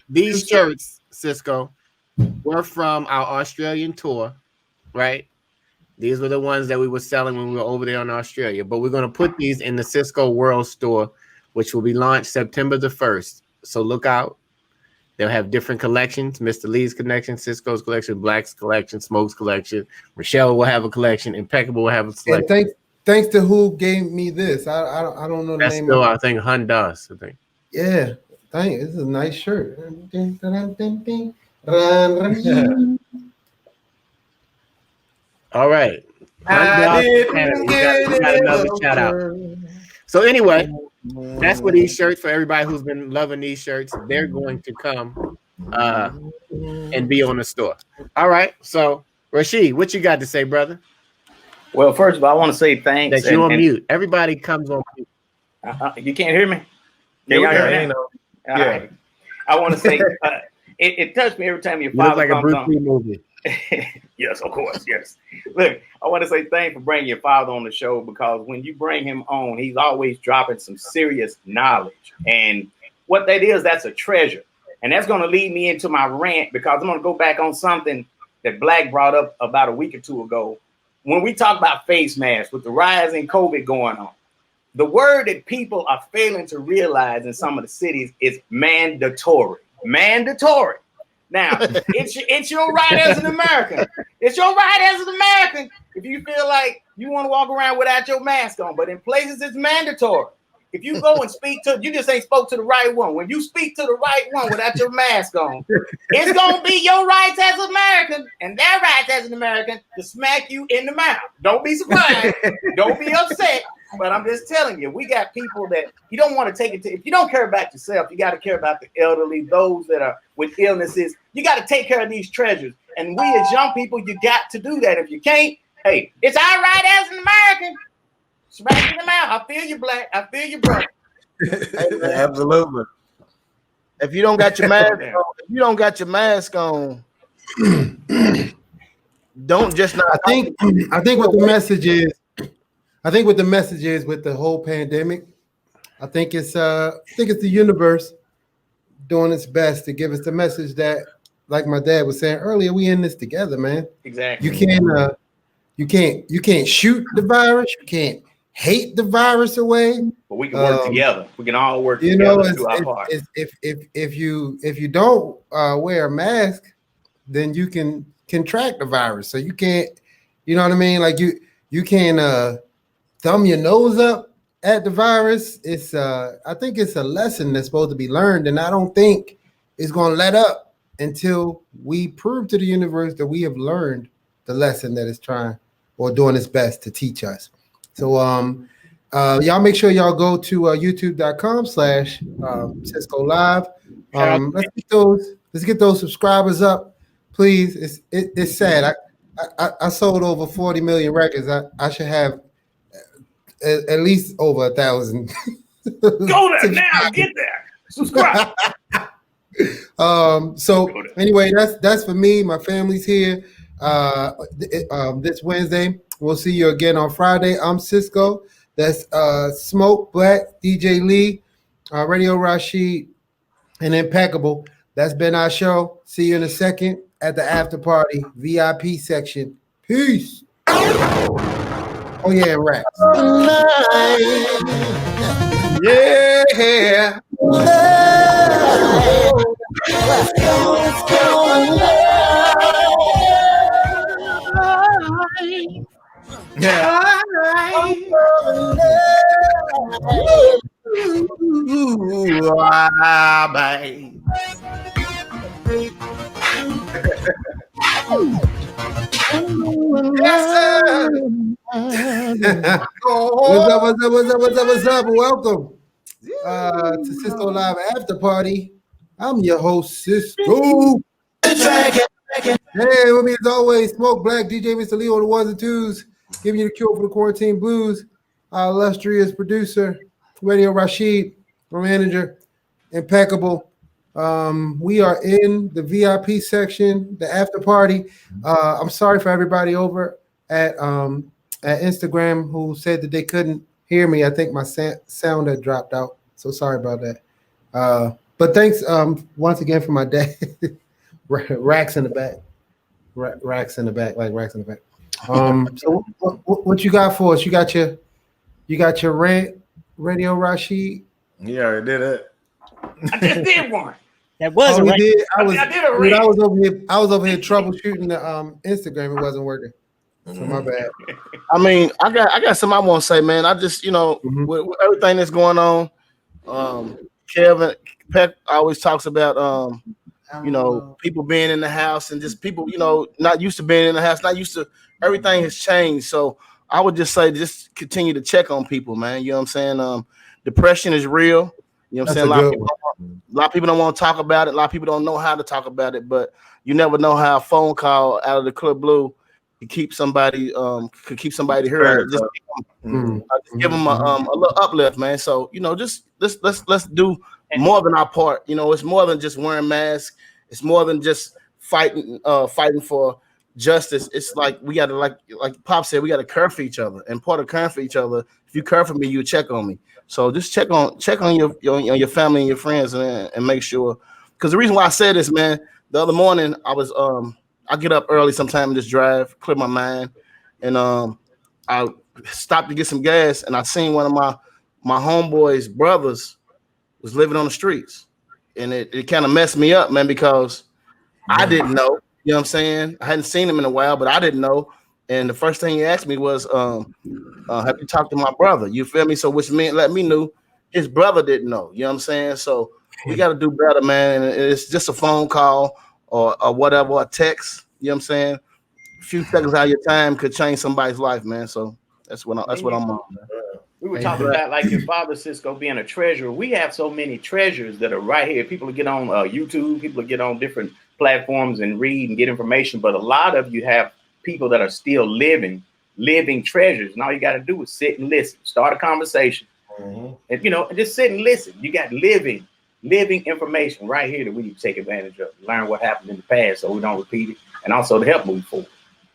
these shirts, SisQo, were from our Australian tour, right? These were the ones that we were selling when we were over there in Australia. But we're going to put these in the SisQo World Store, which will be launched September the 1st. So look out. They'll have different collections. Mr. Lee's collection, SisQo's collection, Black's collection, Smoke's collection. Rishele will have a collection. Impeccable will have a collection. And thanks to who gave me this. I don't know the name. Still, I think Hondas. I think. Yeah, thank you. This is a nice shirt. All right. I You got another shout out. So anyway, that's what these shirts for everybody who's been loving these shirts. They're going to come and be on the store. All right. So Rashid, what you got to say, brother? Well, first of all, I want to say thanks. That you're on mute. Everybody comes on mute. You can't hear me? Yeah, y'all hear me? All yeah. Right. I want to say it touched me every time your father comes on. Movie. Yes, of course. Yes. Look, I want to say thanks for bringing your father on the show, because when you bring him on, he's always dropping some serious knowledge. And what that is, that's a treasure. And that's going to lead me into my rant, because I'm going to go back on something that Black brought up about a week or two ago. When we talk about face masks, with the rise in COVID going on, the word that people are failing to realize in some of the cities is mandatory. Mandatory. Now, it's your right as an American. It's your right as an American if you feel like you want to walk around without your mask on. But in places, it's mandatory. If you go and speak to, you just ain't spoke to the right one. When you speak to the right one without your mask on, it's going to be your rights as an American and their rights as an American to smack you in the mouth. Don't be surprised. Don't be upset. But I'm just telling you, we got people that you don't want to take it to. If you don't care about yourself, you got to care about the elderly, those that are with illnesses. You got to take care of these treasures. And we as young people, you got to do that. If you can't, hey, it's our right as an American. Smack in the mouth. I feel you, Black. I feel you, brother. Absolutely. If you don't got your mask on, don't just not. I think what the message is. I think what the message is with the whole pandemic, I think it's the universe doing its best to give us the message that, like my dad was saying earlier, we in this together, man. Exactly. You can't shoot the virus. You can't hate the virus away. But we can work together. We can all work together. You know, if you don't wear a mask, then you can contract the virus. So you can't, you know what I mean? Like you can't thumb your nose up at the virus. It's I think it's a lesson that's supposed to be learned, and I don't think it's going to let up until we prove to the universe that we have learned the lesson that it's trying or doing its best to teach us. So y'all make sure y'all go to youtube.com/SisQo Live. Let's get those subscribers up, please. It's sad. I sold over 40 million records. I should have at least over 1,000. Go there now. Get there. Subscribe. So anyway, that's for me. My family's here. This Wednesday. We'll see you again on Friday. I'm SisQo. That's Smoke, Black, DJ Lee, Radio Rashid, and Impeccable. That's been our show. See you in a second at the after party VIP section. Peace. Oh yeah, rats. Yeah. What's up? Welcome to SisQo Live After Party. I'm your host, SisQo. Hey, with me as always, Smoke, Black, DJ Mr. Lee on the ones and twos, giving you the cure for the quarantine blues. Our illustrious producer, Radio Rashid, our manager, Impeccable. We are in the VIP section, the after party. I'm sorry for everybody over at Instagram who said that they couldn't hear me. I think my sound had dropped out. So sorry about that. But thanks once again for my dad. Racks in the back. Racks in the back, like racks in the back. So what you got for us? You got your rant, Radio Rashid? Yeah, I did it. I just did one. That was a rant. I was over here troubleshooting the Instagram. It wasn't working. So my bad. I mean, I got something I want to say, man. I just, with everything that's going on, Kevin Peck always talks about you know, people being in the house and just people, you know, not used to being in the house, not used to, everything has changed. So I would just say, just continue to check on people, man. You know what I'm saying? Depression is real. You know what I'm saying? A lot of people don't want to talk about it. A lot of people don't know how to talk about it, but you never know how a phone call out of the club blue could keep somebody hearing it. Just give them a little uplift, man. So, you know, just let's do more than our part. You know, it's more than just wearing masks. It's more than just fighting for justice. It's like we gotta, like Pop said, we gotta care for each other. And part of caring for each other, if you care for me, you check on me. So just check on your family and your friends, and make sure. Because the reason why I said this, man, the other morning I get up early sometime and just drive, clear my mind, and I stopped to get some gas, and I seen one of my homeboy's brothers was living on the streets, and it kind of messed me up, man, because I didn't know. You know what I'm saying? I hadn't seen him in a while, but I didn't know. And the first thing he asked me was, have you talked to my brother? You feel me? So which meant let me know his brother didn't know. You know what I'm saying? So we got to do better, man. And it's just a phone call or whatever, a text. You know what I'm saying? A few seconds out of your time could change somebody's life, man. So that's what I'm on, man. We were talking about like your father, SisQo, being a treasurer. We have so many treasures that are right here. People get on YouTube, people get on different platforms and read and get information. But a lot of you have people that are still living treasures. And all you got to do is sit and listen, start a conversation. And, you know, just sit and listen. You got living information right here that we need to take advantage of, learn what happened in the past so we don't repeat it, and also to help move forward.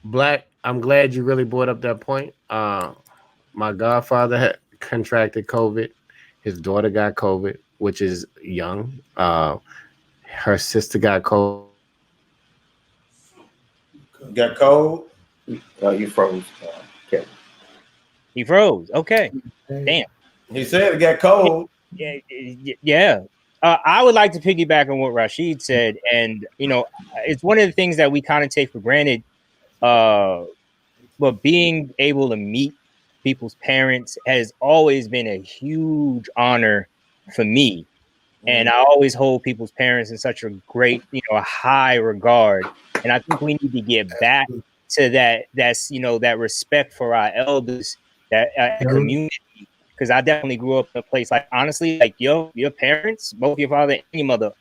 Black, I'm glad you really brought up that point. My godfather had contracted COVID. His daughter got COVID, which is young. Her sister got COVID. Got cold? You froze. Okay. He froze. Okay. Damn. He said it got cold. Yeah. I would like to piggyback on what Rashid said. And, you know, it's one of the things that we kind of take for granted. But being able to meet people's parents has always been a huge honor for me. And I always hold people's parents in such a great, you know, a high regard. And I think we need to get back to that. That's, you know, that respect for our elders, that community. Because I definitely grew up in a place like, honestly, like your parents, both your father and your mother,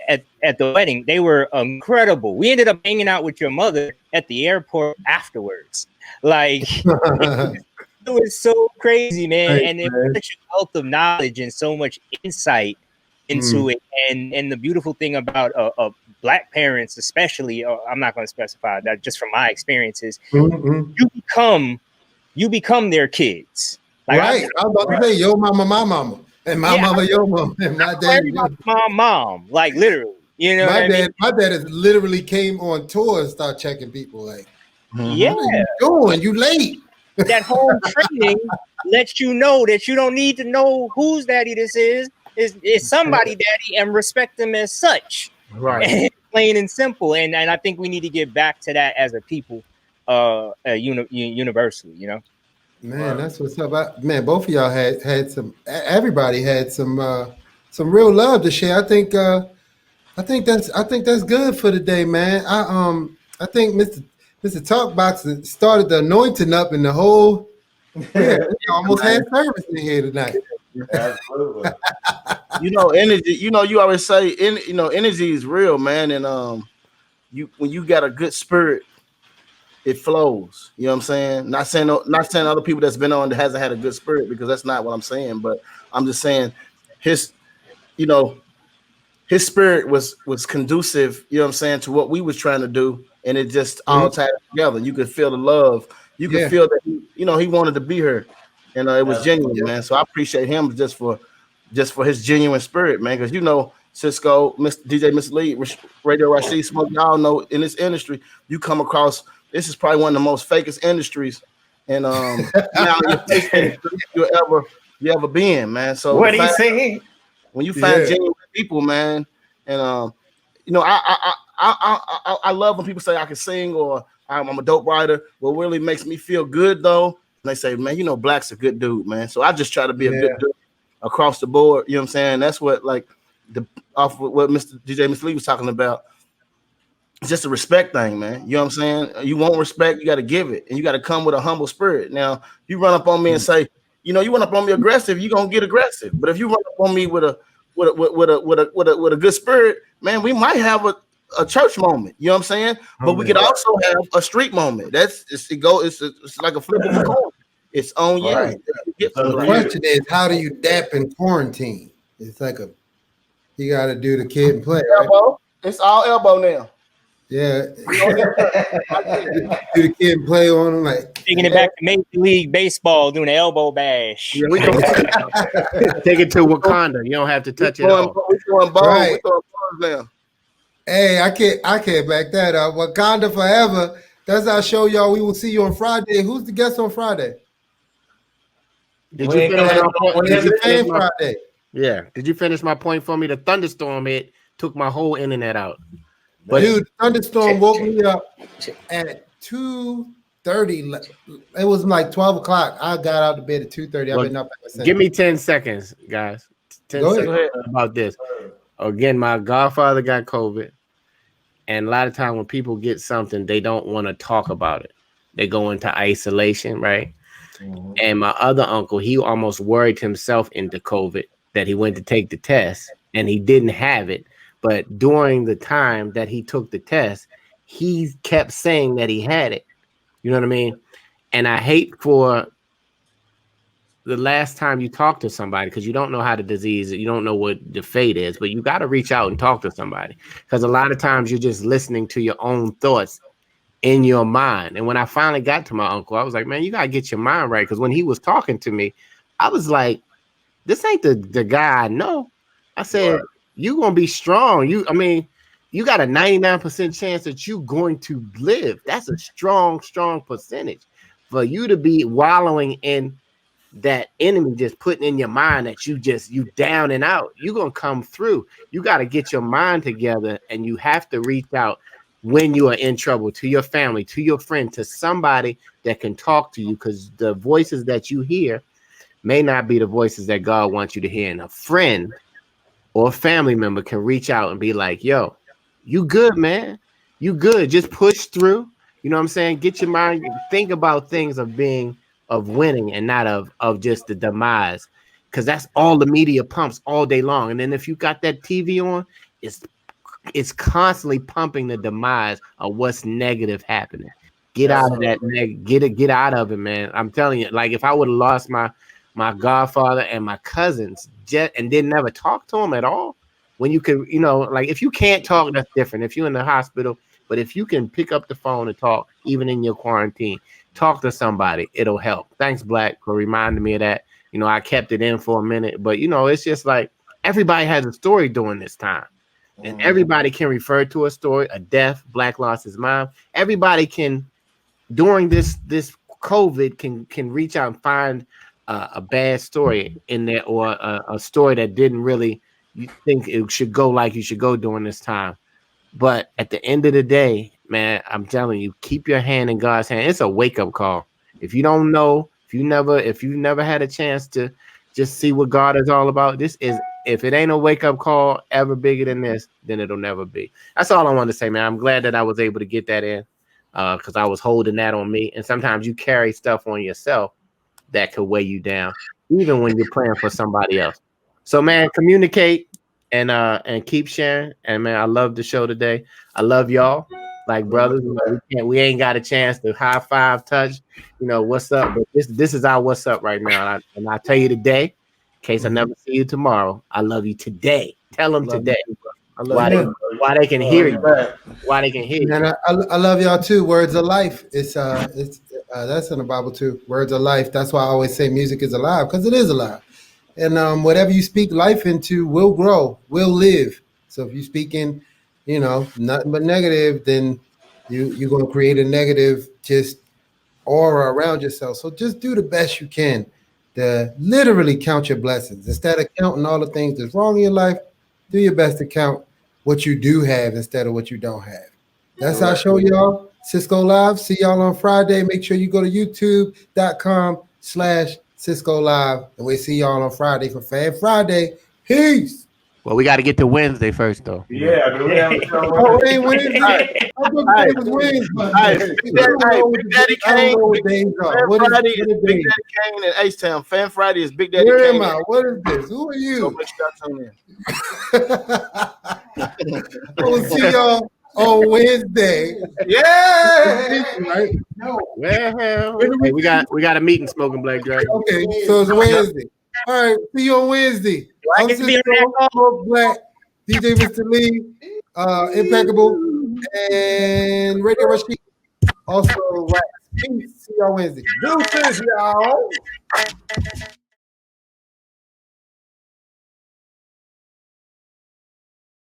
at the wedding, they were incredible. We ended up hanging out with your mother at the airport afterwards. Like, it was so crazy, man. And it was such a wealth of knowledge and so much insight into it. And the beautiful thing about Black parents, especially, I'm not going to specify that just from my experiences, you become their kids. Like, right. I was about to say, your mama, my mama. And my mama, your mama. And my dad, my mom. Like, literally. You know my dad has literally came on tour and started checking people. Like, yeah. What are you doing? You late. That whole training lets you know that you don't need to know whose daddy this is. It's somebody daddy, and respect them as such. Right. Plain and simple. And I think we need to get back to that as a people, universally, you know. Man, that's what's up. Man, both of y'all had some. Everybody had some real love to share. I think that's good for the day, man. I think Mr. Talkbox started the anointing up in the whole. Yeah, almost had service in here tonight. Absolutely. You know, energy. You know, you always say, energy is real, man. And when you got a good spirit, it flows. You know what I'm saying? Not saying other people that's been on that hasn't had a good spirit, because that's not what I'm saying. But I'm just saying his spirit was conducive, you know what I'm saying, to what we was trying to do, and it just all tied together. You could feel the love. You could feel that he wanted to be here, and it was genuine, man. So I appreciate him just for his genuine spirit, man. Because SisQo, Mr. Lee, Radio Rashid, Smoke, y'all know in this industry, you come across. This is probably one of the most fakest industries, and you ever been, man. So what are you saying? When you find genuine people, man, and I love when people say I can sing or I'm a dope writer. What really makes me feel good though, they say, man, Black's a good dude, man. So I just try to be a good dude across the board. You know what I'm saying? That's what off what Mr. Lee was talking about. it's just a respect thing, man. You know what I'm saying? You want respect, you got to give it, and you got to come with a humble spirit. Now, you run up on me and say, you run up on me aggressive, you're gonna get aggressive. But if you run up on me with a good spirit, man, we might have a church moment. You know what I'm saying? But we could also have a street moment. It's like a flip of a coin. It's on you. Right. So the question is, how do you dap in quarantine? It's like you got to do the kid and play. Elbow. Right? It's all elbow now. Yeah. Do the kid and play on them, like taking it back to Major League Baseball, doing an elbow bash. Yeah, take it to Wakanda. You don't have to touch it. We're throwing balls. Right. We're throwing balls now. Hey, I can't back that up. Wakanda forever. That's our show, y'all. We will see you on Friday. Who's the guest on Friday? Did you finish my Friday? Yeah. Did you finish my point for me? The thunderstorm took my whole internet out. But dude, thunderstorm woke me up at 2:30. It was like 12 o'clock. I got out of bed at 2:30. I've been up ever since. Give me 10 seconds, guys. 10 seconds about this. Again, my godfather got COVID. And a lot of time when people get something, they don't want to talk about it. They go into isolation, right? Mm-hmm. And my other uncle, he almost worried himself into COVID, that he went to take the test and he didn't have it. But during the time that he took the test, he kept saying that he had it. You know what I mean? And I hate for the last time you talk to somebody, because you don't know how the disease, you don't know what the fate is, but you got to reach out and talk to somebody, because a lot of times you're just listening to your own thoughts in your mind. And when I finally got to my uncle, I was like, man, you got to get your mind right. Because when he was talking to me, I was like, this ain't the guy I know. I said, you're going to be strong. You got a 99% chance that you're going to live. That's a strong percentage. For you to be wallowing in that enemy, just putting in your mind that you down and out, you're going to come through. You got to get your mind together, and you have to reach out when you are in trouble, to your family, to your friend, to somebody that can talk to you, because the voices that you hear may not be the voices that God wants you to hear. And a friend or a family member can reach out and be like, yo, you good, man. You good. Just push through. You know what I'm saying? Get your mind, think about things of winning and not of just the demise, because that's all the media pumps all day long. And then if you got that TV on, it's constantly pumping the demise of what's negative happening. Get out of that, get out of it, man. I'm telling you, like, if I would have lost my godfather and my cousins and didn't never talk to them at all, when you could, like, if you can't talk, that's different. If you're in the hospital, but if you can pick up the phone and talk, even in your quarantine, talk to somebody, it'll help. Thanks, Black, for reminding me of that. I kept it in for a minute, but it's just like everybody has a story during this time. And everybody can refer to a story, a death. Black lost his mom. Everybody can, during this COVID, can reach out and find a bad story in there, or a story that didn't really, you think it should go like you should go during this time. But at the end of the day, man, I'm telling you, keep your hand in God's hand. It's a wake-up call. If you don't know, if you never had a chance to just see what God is all about, if it ain't a wake-up call ever bigger than this, then it'll never be. That's all I wanted to say, man. I'm glad that I was able to get that in, because I was holding that on me. And sometimes you carry stuff on yourself that could weigh you down, even when you're praying for somebody else. So, man, communicate and keep sharing. And, man, I love the show today. I love y'all like brothers. We ain't got a chance to high five, touch, what's up. But this is our what's up right now. And I tell you today, in case I never see you tomorrow, I love you today. Tell them today why they can hear you. Why they can hear you. And I love y'all too. Words of life. It's that's in the Bible too. Words of life. That's why I always say music is alive, because it is alive. And whatever you speak life into will grow, will live. So if you speak in, nothing but negative, then you're going to create a negative just aura around yourself. So just do the best you can to literally count your blessings. Instead of counting all the things that's wrong in your life, do your best to count what you do have instead of what you don't have. That's our show, y'all. SisQo Live. See y'all on Friday. Make sure you go to youtube.com/SisQo Live. And we'll see y'all on Friday for Fan Friday. Peace. Well, we got to get to Wednesday first, though. Yeah, do we have a show? Oh, it ain't Wednesday. I thought it was Wednesday. Big Daddy I don't Kane, know what days are. Fan What is Friday is what Big days? Daddy Kane and H-Town. Fan Friday is Big Daddy Where Kane. am I? What is this? Who are So you? make sure y'all tune in. We'll see y'all on Wednesday. Yeah. Right? Well, hey, we got a meeting, Smoking Black Dragon. Okay, so it's Wednesday. All right, see you on Wednesday. I'm get to be on SisQo, Smoke Black, DJ Mr. Lee, Impeccable, and Radio Rashid. Also, Wax. Peace. See y'all Wednesday. Deuces, y'all.